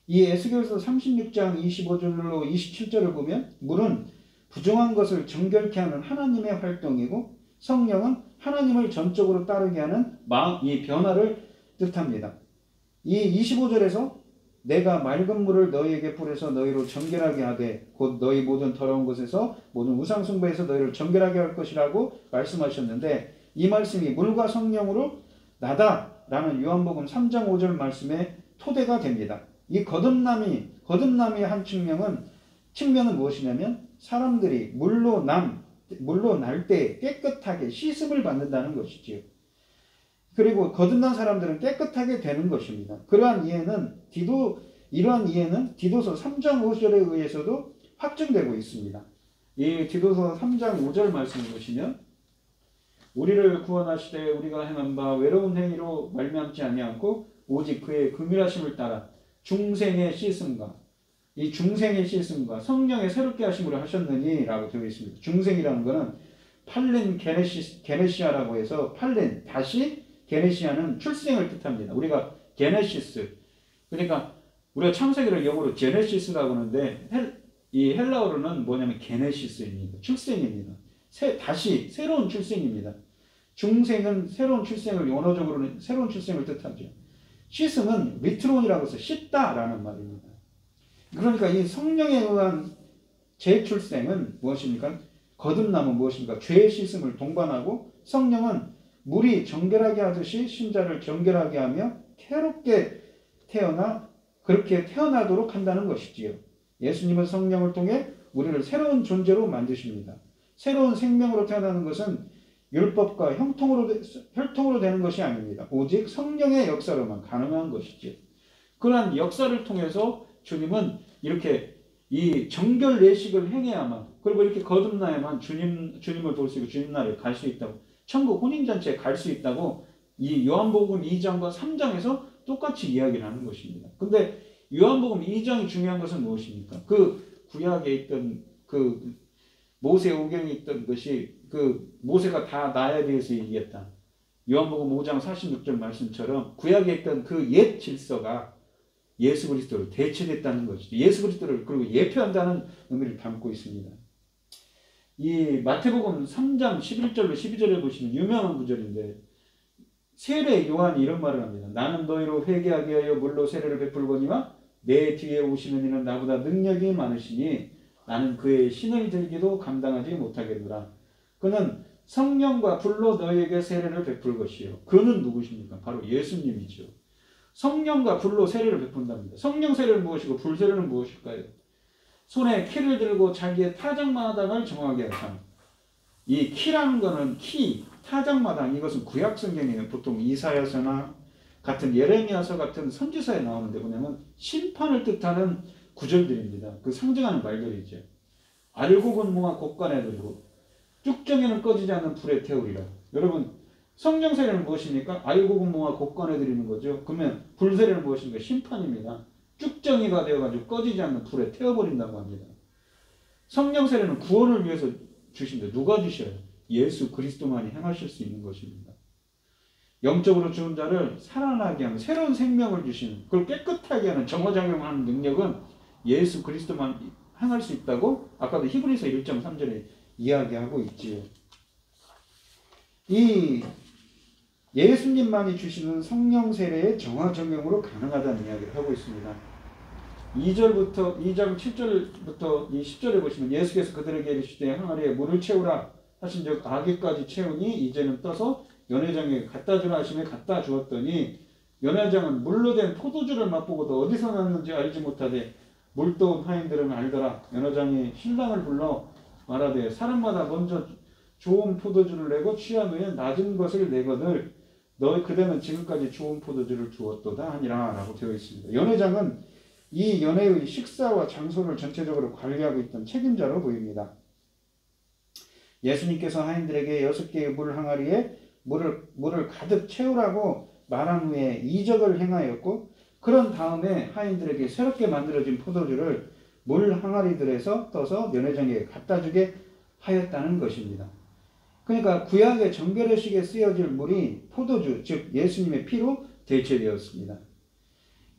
이 에스겔서 36장 25절로 27절을 보면 물은 부정한 것을 정결케 하는 하나님의 활동이고 성령은 하나님을 전적으로 따르게 하는 이 변화를 뜻합니다. 이 25절에서 내가 맑은 물을 너희에게 뿌려서 너희로 정결하게 하되 곧 너희 모든 더러운 것에서 모든 우상숭배에서 너희를 정결하게 할 것이라고 말씀하셨는데 이 말씀이 물과 성령으로 나다라는 요한복음 3장 5절 말씀의 토대가 됩니다. 이 거듭남의 한 측면은 무엇이냐면 사람들이 물로 날 때 깨끗하게 씻음을 받는다는 것이지요. 그리고 거듭난 사람들은 깨끗하게 되는 것입니다. 이러한 이해는 디도서 3장 5절에 의해서도 확증되고 있습니다. 이 디도서 3장 5절 말씀을 보시면 우리를 구원하시되 우리가 행한 바 외로운 행위로 말미암지 아니하고 오직 그의 긍휼하심을 따라 중생의 씻음과 성령의 새롭게 하심으로 하셨느니라고 되어 있습니다. 중생이라는 것은 팔린 게네시아라고 해서 다시 게네시아는 출생을 뜻합니다. 우리가 게네시스, 그러니까 우리가 창세기를 영어로 제네시스라고 하는데 이 헬라어로는 뭐냐면 게네시스입니다. 출생입니다. 새로운 출생입니다. 중생은 새로운 출생을 원어적으로는 새로운 출생을 뜻하죠. 씻음은 리트론이라고 해서 씻다라는 말입니다. 그러니까 이 성령에 의한 재출생은 무엇입니까? 거듭남은 무엇입니까? 죄의 씻음을 동반하고 성령은 물이 정결하게 하듯이 신자를 정결하게 하며 새롭게 태어나 그렇게 태어나도록 한다는 것이지요. 예수님은 성령을 통해 우리를 새로운 존재로 만드십니다. 새로운 생명으로 태어나는 것은 율법과 혈통으로 되는 것이 아닙니다. 오직 성령의 역사로만 가능한 것이지요. 그러한 역사를 통해서 주님은 이렇게 이 정결 예식을 행해야만, 그리고 이렇게 거듭나야만 주님을 볼 수 있고 주님 나라에 갈 수 있다고, 천국 혼인잔치에 갈 수 있다고 이 요한복음 2장과 3장에서 똑같이 이야기를 하는 것입니다. 근데 요한복음 2장이 중요한 것은 무엇입니까? 그 구약에 있던 그 모세 오경에 있던 것이 그 모세가 다 나에 대해서 얘기했다. 요한복음 5장 46절 말씀처럼 구약에 있던 그 옛 질서가 예수 그리스도로 대체됐다는 것이죠. 예수 그리스도를 그리고 예표한다는 의미를 담고 있습니다. 이 마태복음 3장 11절로 12절에 보시면 유명한 구절인데, 세례 요한이 이런 말을 합니다. 나는 너희로 회개하게 하여 물로 세례를 베풀거니와 내 뒤에 오시는 이는 나보다 능력이 많으시니 나는 그의 신을 들기도 감당하지 못하겠노라. 그는 성령과 불로 너희에게 세례를 베풀 것이요. 그는 누구십니까? 바로 예수님이죠. 성령과 불로 세례를 베푼답니다. 성령 세례는 무엇이고 불 세례는 무엇일까요? 손에 키를 들고 자기의 타작마당을 정하게 하사. 이 키라는 거는 타작마당, 이것은 구약 성경이에요. 보통 이사야서나 같은 예레미야서 같은 선지서에 나오는데 뭐냐면 심판을 뜻하는 구절들입니다. 그 상징하는 말들이죠. 알곡은 모아 곳간에 들고 쭉정이는 꺼지지 않는 불에 태우리라. 여러분, 성령 세례는 무엇입니까? 알곡은 모아 곳간에 드리는 거죠. 그러면 불 세례는 무엇입니까? 심판입니다. 쭉정이가 되어가지고 꺼지지 않는 불에 태워버린다고 합니다. 성령 세례는 구원을 위해서 주신다. 누가 주셔요? 예수 그리스도만이 행하실 수 있는 것입니다. 영적으로 죽은 자를 살아나게 하는 새로운 생명을 주시는, 그걸 깨끗하게 하는 정화작용하는 능력은 예수 그리스도만 행할 수 있다고 아까도 히브리서 1장 3절에 이야기하고 있지요. 이 예수님만이 주시는 성령 세례의 정화작용으로 가능하다는 이야기를 하고 있습니다. 2장 7절부터 이 10절에 보시면 예수께서 그들에게 이르시되 항아리에 물을 채우라 하신즉 아기까지 채우니 이제는 떠서 연회장에 갖다 주라 하시며 갖다 주었더니 연회장은 물로 된 포도주를 맛보고도 어디서 났는지 알지 못하되 물도온 하인들은 알더라. 연회장이 신랑을 불러 말하되 사람마다 먼저 좋은 포도주를 내고 취한 후에 낮은 것을 내거늘 그대는 지금까지 좋은 포도주를 주었도다 하니라 라고 되어 있습니다. 연회장은 이 연회의 식사와 장소를 전체적으로 관리하고 있던 책임자로 보입니다. 예수님께서 하인들에게 6개의 물 항아리에 물을 가득 채우라고 말한 후에 이적을 행하였고, 그런 다음에 하인들에게 새롭게 만들어진 포도주를 물 항아리들에서 떠서 연회장에 갖다 주게 하였다는 것입니다. 그러니까 구약의 정결의식에 쓰여질 물이 포도주, 즉 예수님의 피로 대체되었습니다.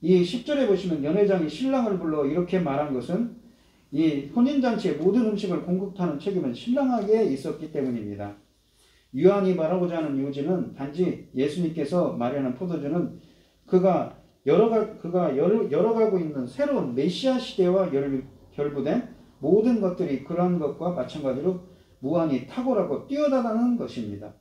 이 10절에 보시면 연회장이 신랑을 불러 이렇게 말한 것은 이 혼인잔치의 모든 음식을 공급하는 책임은 신랑에게 있었기 때문입니다. 요한이 말하고자 하는 요지는 단지 예수님께서 마련한 포도주는 그가 열어가고 있는 새로운 메시아 시대와 결부된 모든 것들이 그러한 것과 마찬가지로 무한히 탁월하고 뛰어나다는 것입니다.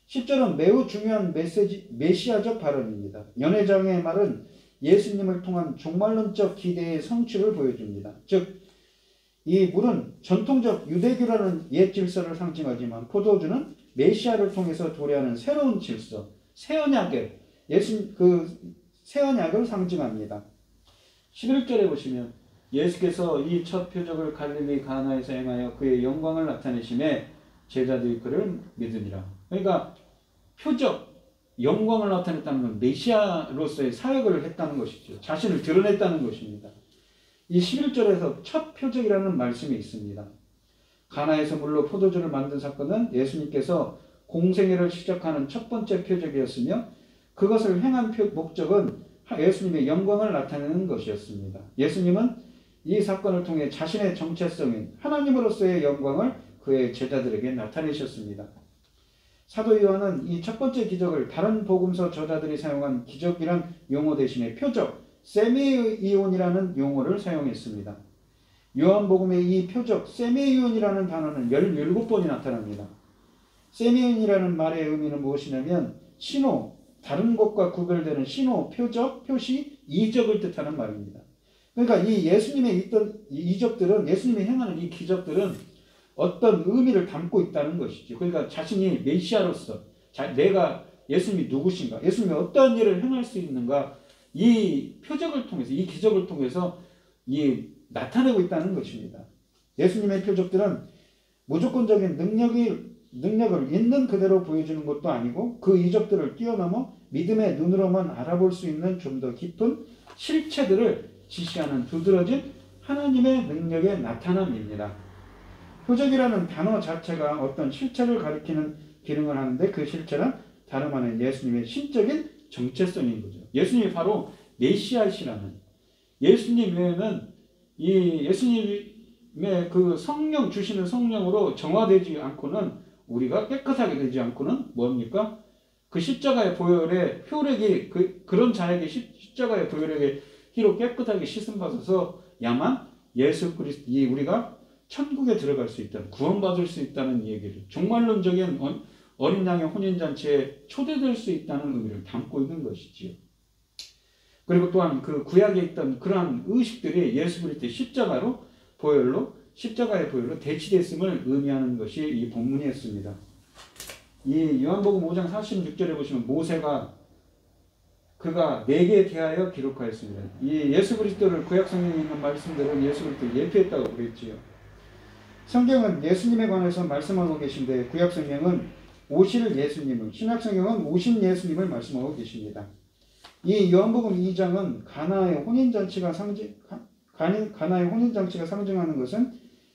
10절은 매우 중요한 메시아적 발언입니다. 연회장의 말은 예수님을 통한 종말론적 기대의 성취를 보여줍니다. 즉, 이 물은 전통적 유대교라는 옛 질서를 상징하지만 포도주는 메시아를 통해서 도래하는 새로운 질서, 새 언약을 상징합니다. 11절에 보시면 예수께서 이 첫 표적을 갈릴리 가나에서 행하여 그의 영광을 나타내심에 제자들이 그를 믿으니라. 그러니까 표적, 영광을 나타냈다는 건 메시아로서의 사역을 했다는 것이죠. 자신을 드러냈다는 것입니다. 이 11절에서 첫 표적이라는 말씀이 있습니다. 가나에서 물로 포도주를 만든 사건은 예수님께서 공생애를 시작하는 첫 번째 표적이었으며 그것을 행한 목적은 예수님의 영광을 나타내는 것이었습니다. 예수님은 이 사건을 통해 자신의 정체성인 하나님으로서의 영광을 그의 제자들에게 나타내셨습니다. 사도 요한은 이 첫 번째 기적을 다른 복음서 저자들이 사용한 기적이란 용어 대신에 표적, 세미이온이라는 용어를 사용했습니다. 요한복음의 이 표적 세메이온이라는 단어는 17번이 나타납니다. 세메이온이라는 말의 의미는 무엇이냐면 신호, 다른 것과 구별되는 신호, 표적, 표시, 이적을 뜻하는 말입니다. 그러니까 이 예수님의 있던 이적들은, 예수님이 행하는 이 기적들은 어떤 의미를 담고 있다는 것이죠. 그러니까 자신이 메시아로서 내가 예수님이 누구신가, 예수님이 어떤 일을 행할 수 있는가, 이 표적을 통해서, 이 기적을 통해서 나타내고 있다는 것입니다. 예수님의 표적들은 무조건적인 능력을 있는 그대로 보여주는 것도 아니고 그 이적들을 뛰어넘어 믿음의 눈으로만 알아볼 수 있는 좀 더 깊은 실체들을 지시하는 두드러진 하나님의 능력의 나타남입니다. 표적이라는 단어 자체가 어떤 실체를 가리키는 기능을 하는데 그 실체는 다름 아닌 예수님의 신적인 정체성인 거죠. 예수님이 바로 메시아이시라는, 예수님 외에는 이 예수님의 그 성령 주시는 성령으로 정화되지 않고는, 우리가 깨끗하게 되지 않고는 뭡니까? 그 십자가의 보혈의 효력이 그런 자에게 십자가의 보혈의 피로 깨끗하게 씻음 받아서 야만 예수 그리스도 우리가 천국에 들어갈 수 있다는, 구원받을 수 있다는 얘기를, 종말론적인 어린 양의 혼인잔치에 초대될 수 있다는 의미를 담고 있는 것이지요. 그리고 또한 그 구약에 있던 그러한 의식들이 예수 그리스도의 십자가의 보혈로 대치됐음을 의미하는 것이 이 본문이었습니다. 이 요한복음 5장 46절에 보시면 모세가 그가 내게 대하여 기록하였습니다. 이 예수 그리스도를 구약 성경에 있는 말씀들은 예수 그리스도를 예표했다고 그랬지요. 성경은 예수님에 관해서 말씀하고 계신데 구약 성경은 오실 예수님을, 신약 성경은 오신 예수님을 말씀하고 계십니다. 이 요한복음 2장은 가나의 혼인잔치가 상징하는 것은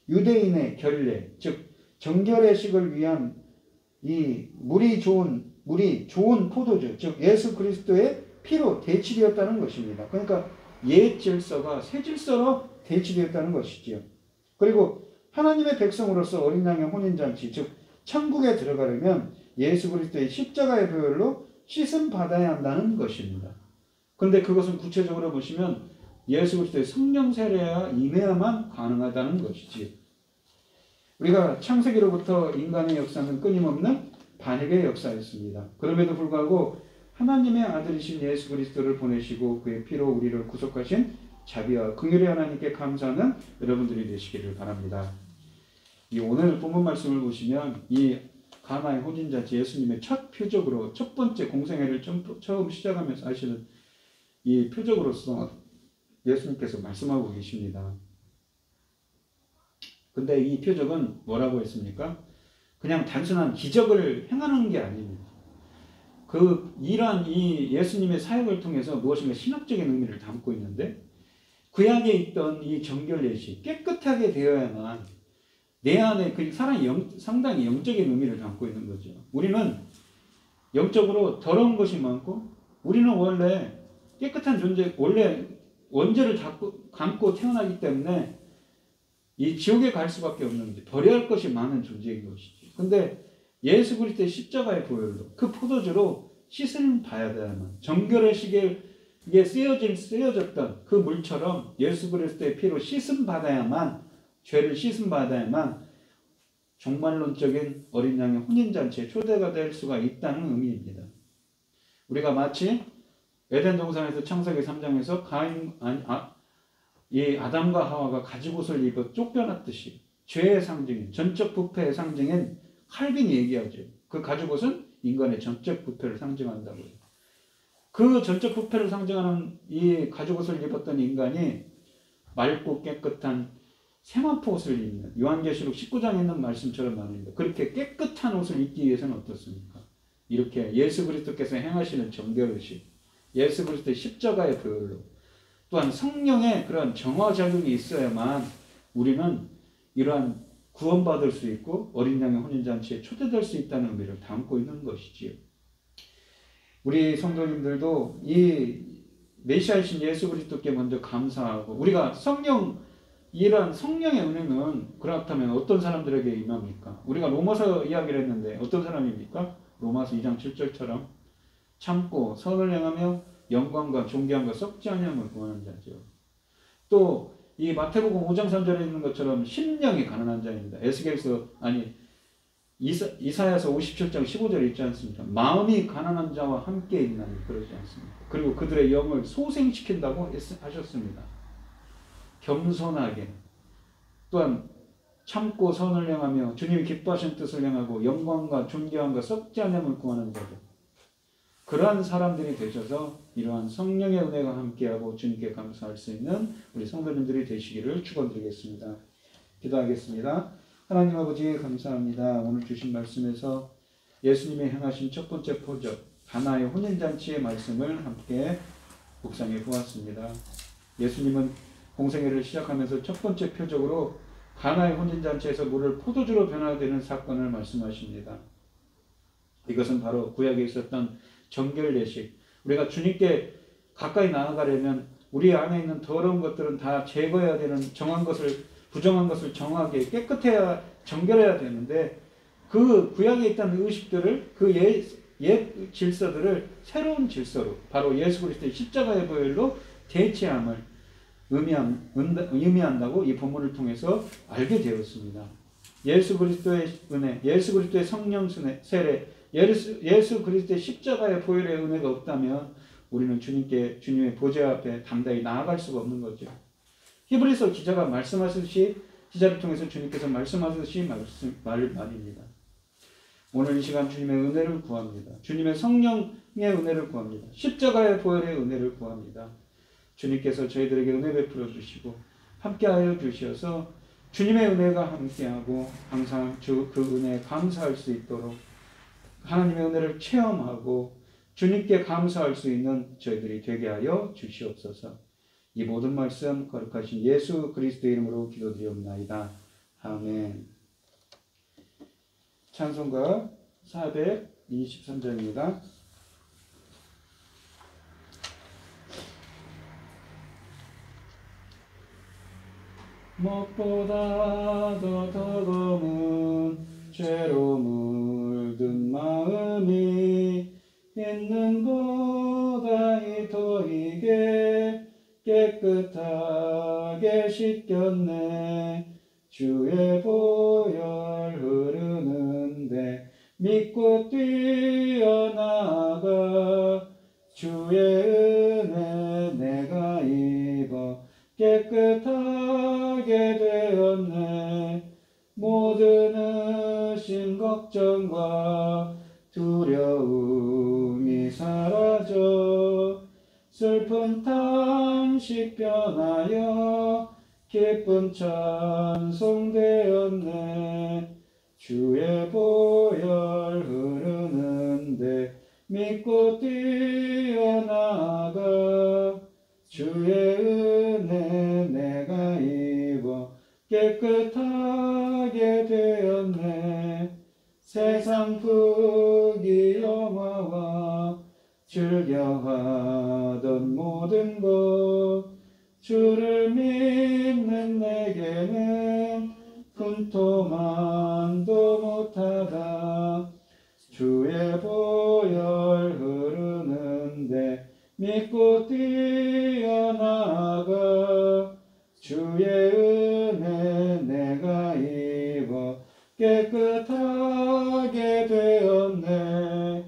유대인의 결례, 즉 정결의식을 위한 이 물이 좋은 포도주, 즉 예수 그리스도의 피로 대치되었다는 것입니다. 그러니까 옛 질서가 새 질서로 대치되었다는 것이지요. 그리고 하나님의 백성으로서 어린 양의 혼인잔치, 즉 천국에 들어가려면 예수 그리스도의 십자가의 보혈로 씻음 받아야 한다는 것입니다. 그런데 그것은 구체적으로 보시면 예수 그리스도의 성령 세례가 임해야만 가능하다는 것이지요. 우리가 창세기로부터 인간의 역사는 끊임없는 반역의 역사였습니다. 그럼에도 불구하고 하나님의 아들이신 예수 그리스도를 보내시고 그의 피로 우리를 구속하신 자비와 긍휼의 하나님께 감사하는 여러분들이 되시기를 바랍니다. 이 오늘 본문 말씀을 보시면 이 가나의 혼인잔치, 예수님의 첫 표적으로, 첫 번째 공생애를 처음 시작하면서 하시는 이 표적으로서 예수님께서 말씀하고 계십니다. 근데 이 표적은 뭐라고 했습니까? 그냥 단순한 기적을 행하는 게 아닙니다. 이러한 이 예수님의 사역을 통해서 무엇인가 신학적인 의미를 담고 있는데, 구약에 있던 이 정결례식, 깨끗하게 되어야만 내 안에 그 사람이 상당히 영적인 의미를 담고 있는 거죠. 우리는 영적으로 더러운 것이 많고, 우리는 원래 깨끗한 존재, 원래 원죄를 감고 태어나기 때문에 이 지옥에 갈 수밖에 없는데 버려야 할 것이 많은 존재인 것이지. 근데 예수 그리스도의 십자가의 보혈로 그 포도주로 씻을 봐야 되야만, 정결의 시계에 쓰여졌던 그 물처럼 예수 그리스도의 피로 씻음 받아야만, 죄를 씻음 받아야만 종말론적인 어린 양의 혼인잔치에 초대가 될 수가 있다는 의미입니다. 우리가 마치 에덴 동산에서 창세기 3장에서 이 아담과 하와가 가죽옷을 입어 쫓겨났듯이 죄의 상징인, 전적 부패의 상징인 칼빈이 얘기하죠. 그 가죽옷은 인간의 전적 부패를 상징한다고요. 그 전적 부패를 상징하는 이 가죽옷을 입었던 인간이 맑고 깨끗한 세마포 옷을 입는, 요한계시록 19장에 있는 말씀처럼 말입니다. 그렇게 깨끗한 옷을 입기 위해서는 어떻습니까? 이렇게 예수 그리스도께서 행하시는 정결의식, 예수 그리스도의 십자가의 보혈로, 또한 성령의 그런 정화작용이 있어야만 우리는 이러한 구원받을 수 있고 어린 양의 혼인잔치에 초대될 수 있다는 의미를 담고 있는 것이지요. 우리 성도님들도 이 메시아이신 예수 그리스도께 먼저 감사하고, 우리가 이러한 성령의 은혜는 그렇다면 어떤 사람들에게 임합니까? 우리가 로마서 이야기를 했는데 어떤 사람입니까? 로마서 2장 7절처럼 참고 선을 행하며 영광과 존귀함과 썩지 아니함을 구하는 자죠. 또 이 마태복음 5장 3절에 있는 것처럼 심령이 가난한 자입니다. 에스겔서 이사야서 57장 15절에 있지 않습니까? 마음이 가난한 자와 함께 있나니 그러지 않습니까? 그리고 그들의 영을 소생시킨다고 하셨습니다. 겸손하게 또한 참고 선을 행하며 주님이 기뻐하시는 뜻을 행하고 영광과 존귀함과 썩지 않음을 구하는 자들, 그러한 사람들이 되셔서 이러한 성령의 은혜가 함께하고 주님께 감사할 수 있는 우리 성도님들이 되시기를 축원드리겠습니다. 기도하겠습니다. 하나님 아버지 감사합니다. 오늘 주신 말씀에서 예수님이 행하신 첫 번째 표적 가나의 혼인잔치의 말씀을 함께 묵상해 보았습니다. 예수님은 공생애를 시작하면서 첫 번째 표적으로 가나의 혼인잔치에서 물을 포도주로 변화되는 사건을 말씀하십니다. 이것은 바로 구약에 있었던 정결례식, 우리가 주님께 가까이 나아가려면 우리 안에 있는 더러운 것들은 다 제거해야 되는, 부정한 것을 정하게 깨끗해야, 정결해야 되는데 그 구약에 있던 의식들을, 그 옛 질서들을 새로운 질서로, 바로 예수 그리스도의 십자가의 보혈로 대체함을 의미한다고 이 본문을 통해서 알게 되었습니다. 예수 그리스도의 은혜, 예수 그리스도의 성령 세례, 예수 그리스도의 십자가의 보혈의 은혜가 없다면 우리는 주님의 보좌 앞에 담대히 나아갈 수가 없는 거죠. 히브리서 기자가 말씀하듯이, 기자를 통해서 주님께서 말씀하듯이 말입니다. 오늘 이 시간 주님의 은혜를 구합니다. 주님의 성령의 은혜를 구합니다. 십자가의 보혈의 은혜를 구합니다. 주님께서 저희들에게 은혜 베풀어 주시고 함께하여 주셔서 주님의 은혜가 함께하고 항상 그 은혜에 감사할 수 있도록 하나님의 은혜를 체험하고 주님께 감사할 수 있는 저희들이 되게 하여 주시옵소서. 이 모든 말씀 거룩하신 예수 그리스도의 이름으로 기도드리옵나이다. 아멘. 찬송가 423장입니다. 무엇보다 더 더러운 죄로 물든 마음이 있는 보다 더 이게 깨끗하게 씻겼네. 주의 보혈 흐르는데 믿고 뛰어나가 주의 은혜 내가 입어 깨끗하게 되었네. 모든 의심 걱정과 두려움이 사라져 슬픈 탄식 변하여 기쁜 찬송 되었네. 주의 보혈 흐르는데 믿고 뛰어나가 주의 은혜 내가 입어 깨끗하게 되었네. 세상 부귀 영화와 즐겨하던 모든 것 주를 믿는 내게는 분토만도 못하다. 주의 보혈 흐르는데 믿고 뛰어나가 주의 은혜 내가 입어 깨끗하게 되었네.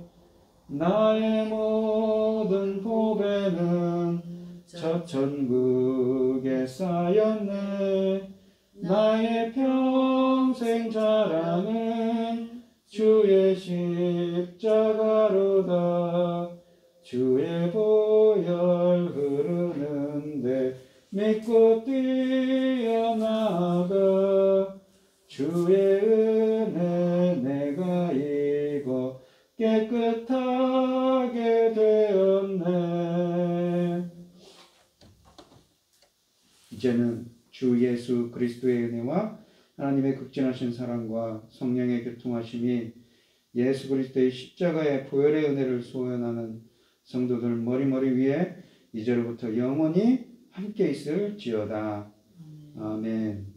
나의 모든 보배는 저 천국에 쌓였네. 나의 평생 자랑은 주의 십자가로다. 주의 보혈 흐르는데 믿고 뛰어나가 주의 은혜 내가 입어 깨끗하게 되었네. 이제는 주 예수 그리스도의 은혜와 하나님의 극진하신 사랑과 성령의 교통하심이 예수 그리스도의 십자가의 보혈의 은혜를 소원하는 성도들 머리머리 위에 이제로부터 영원히 함께 있을지어다. 아멘.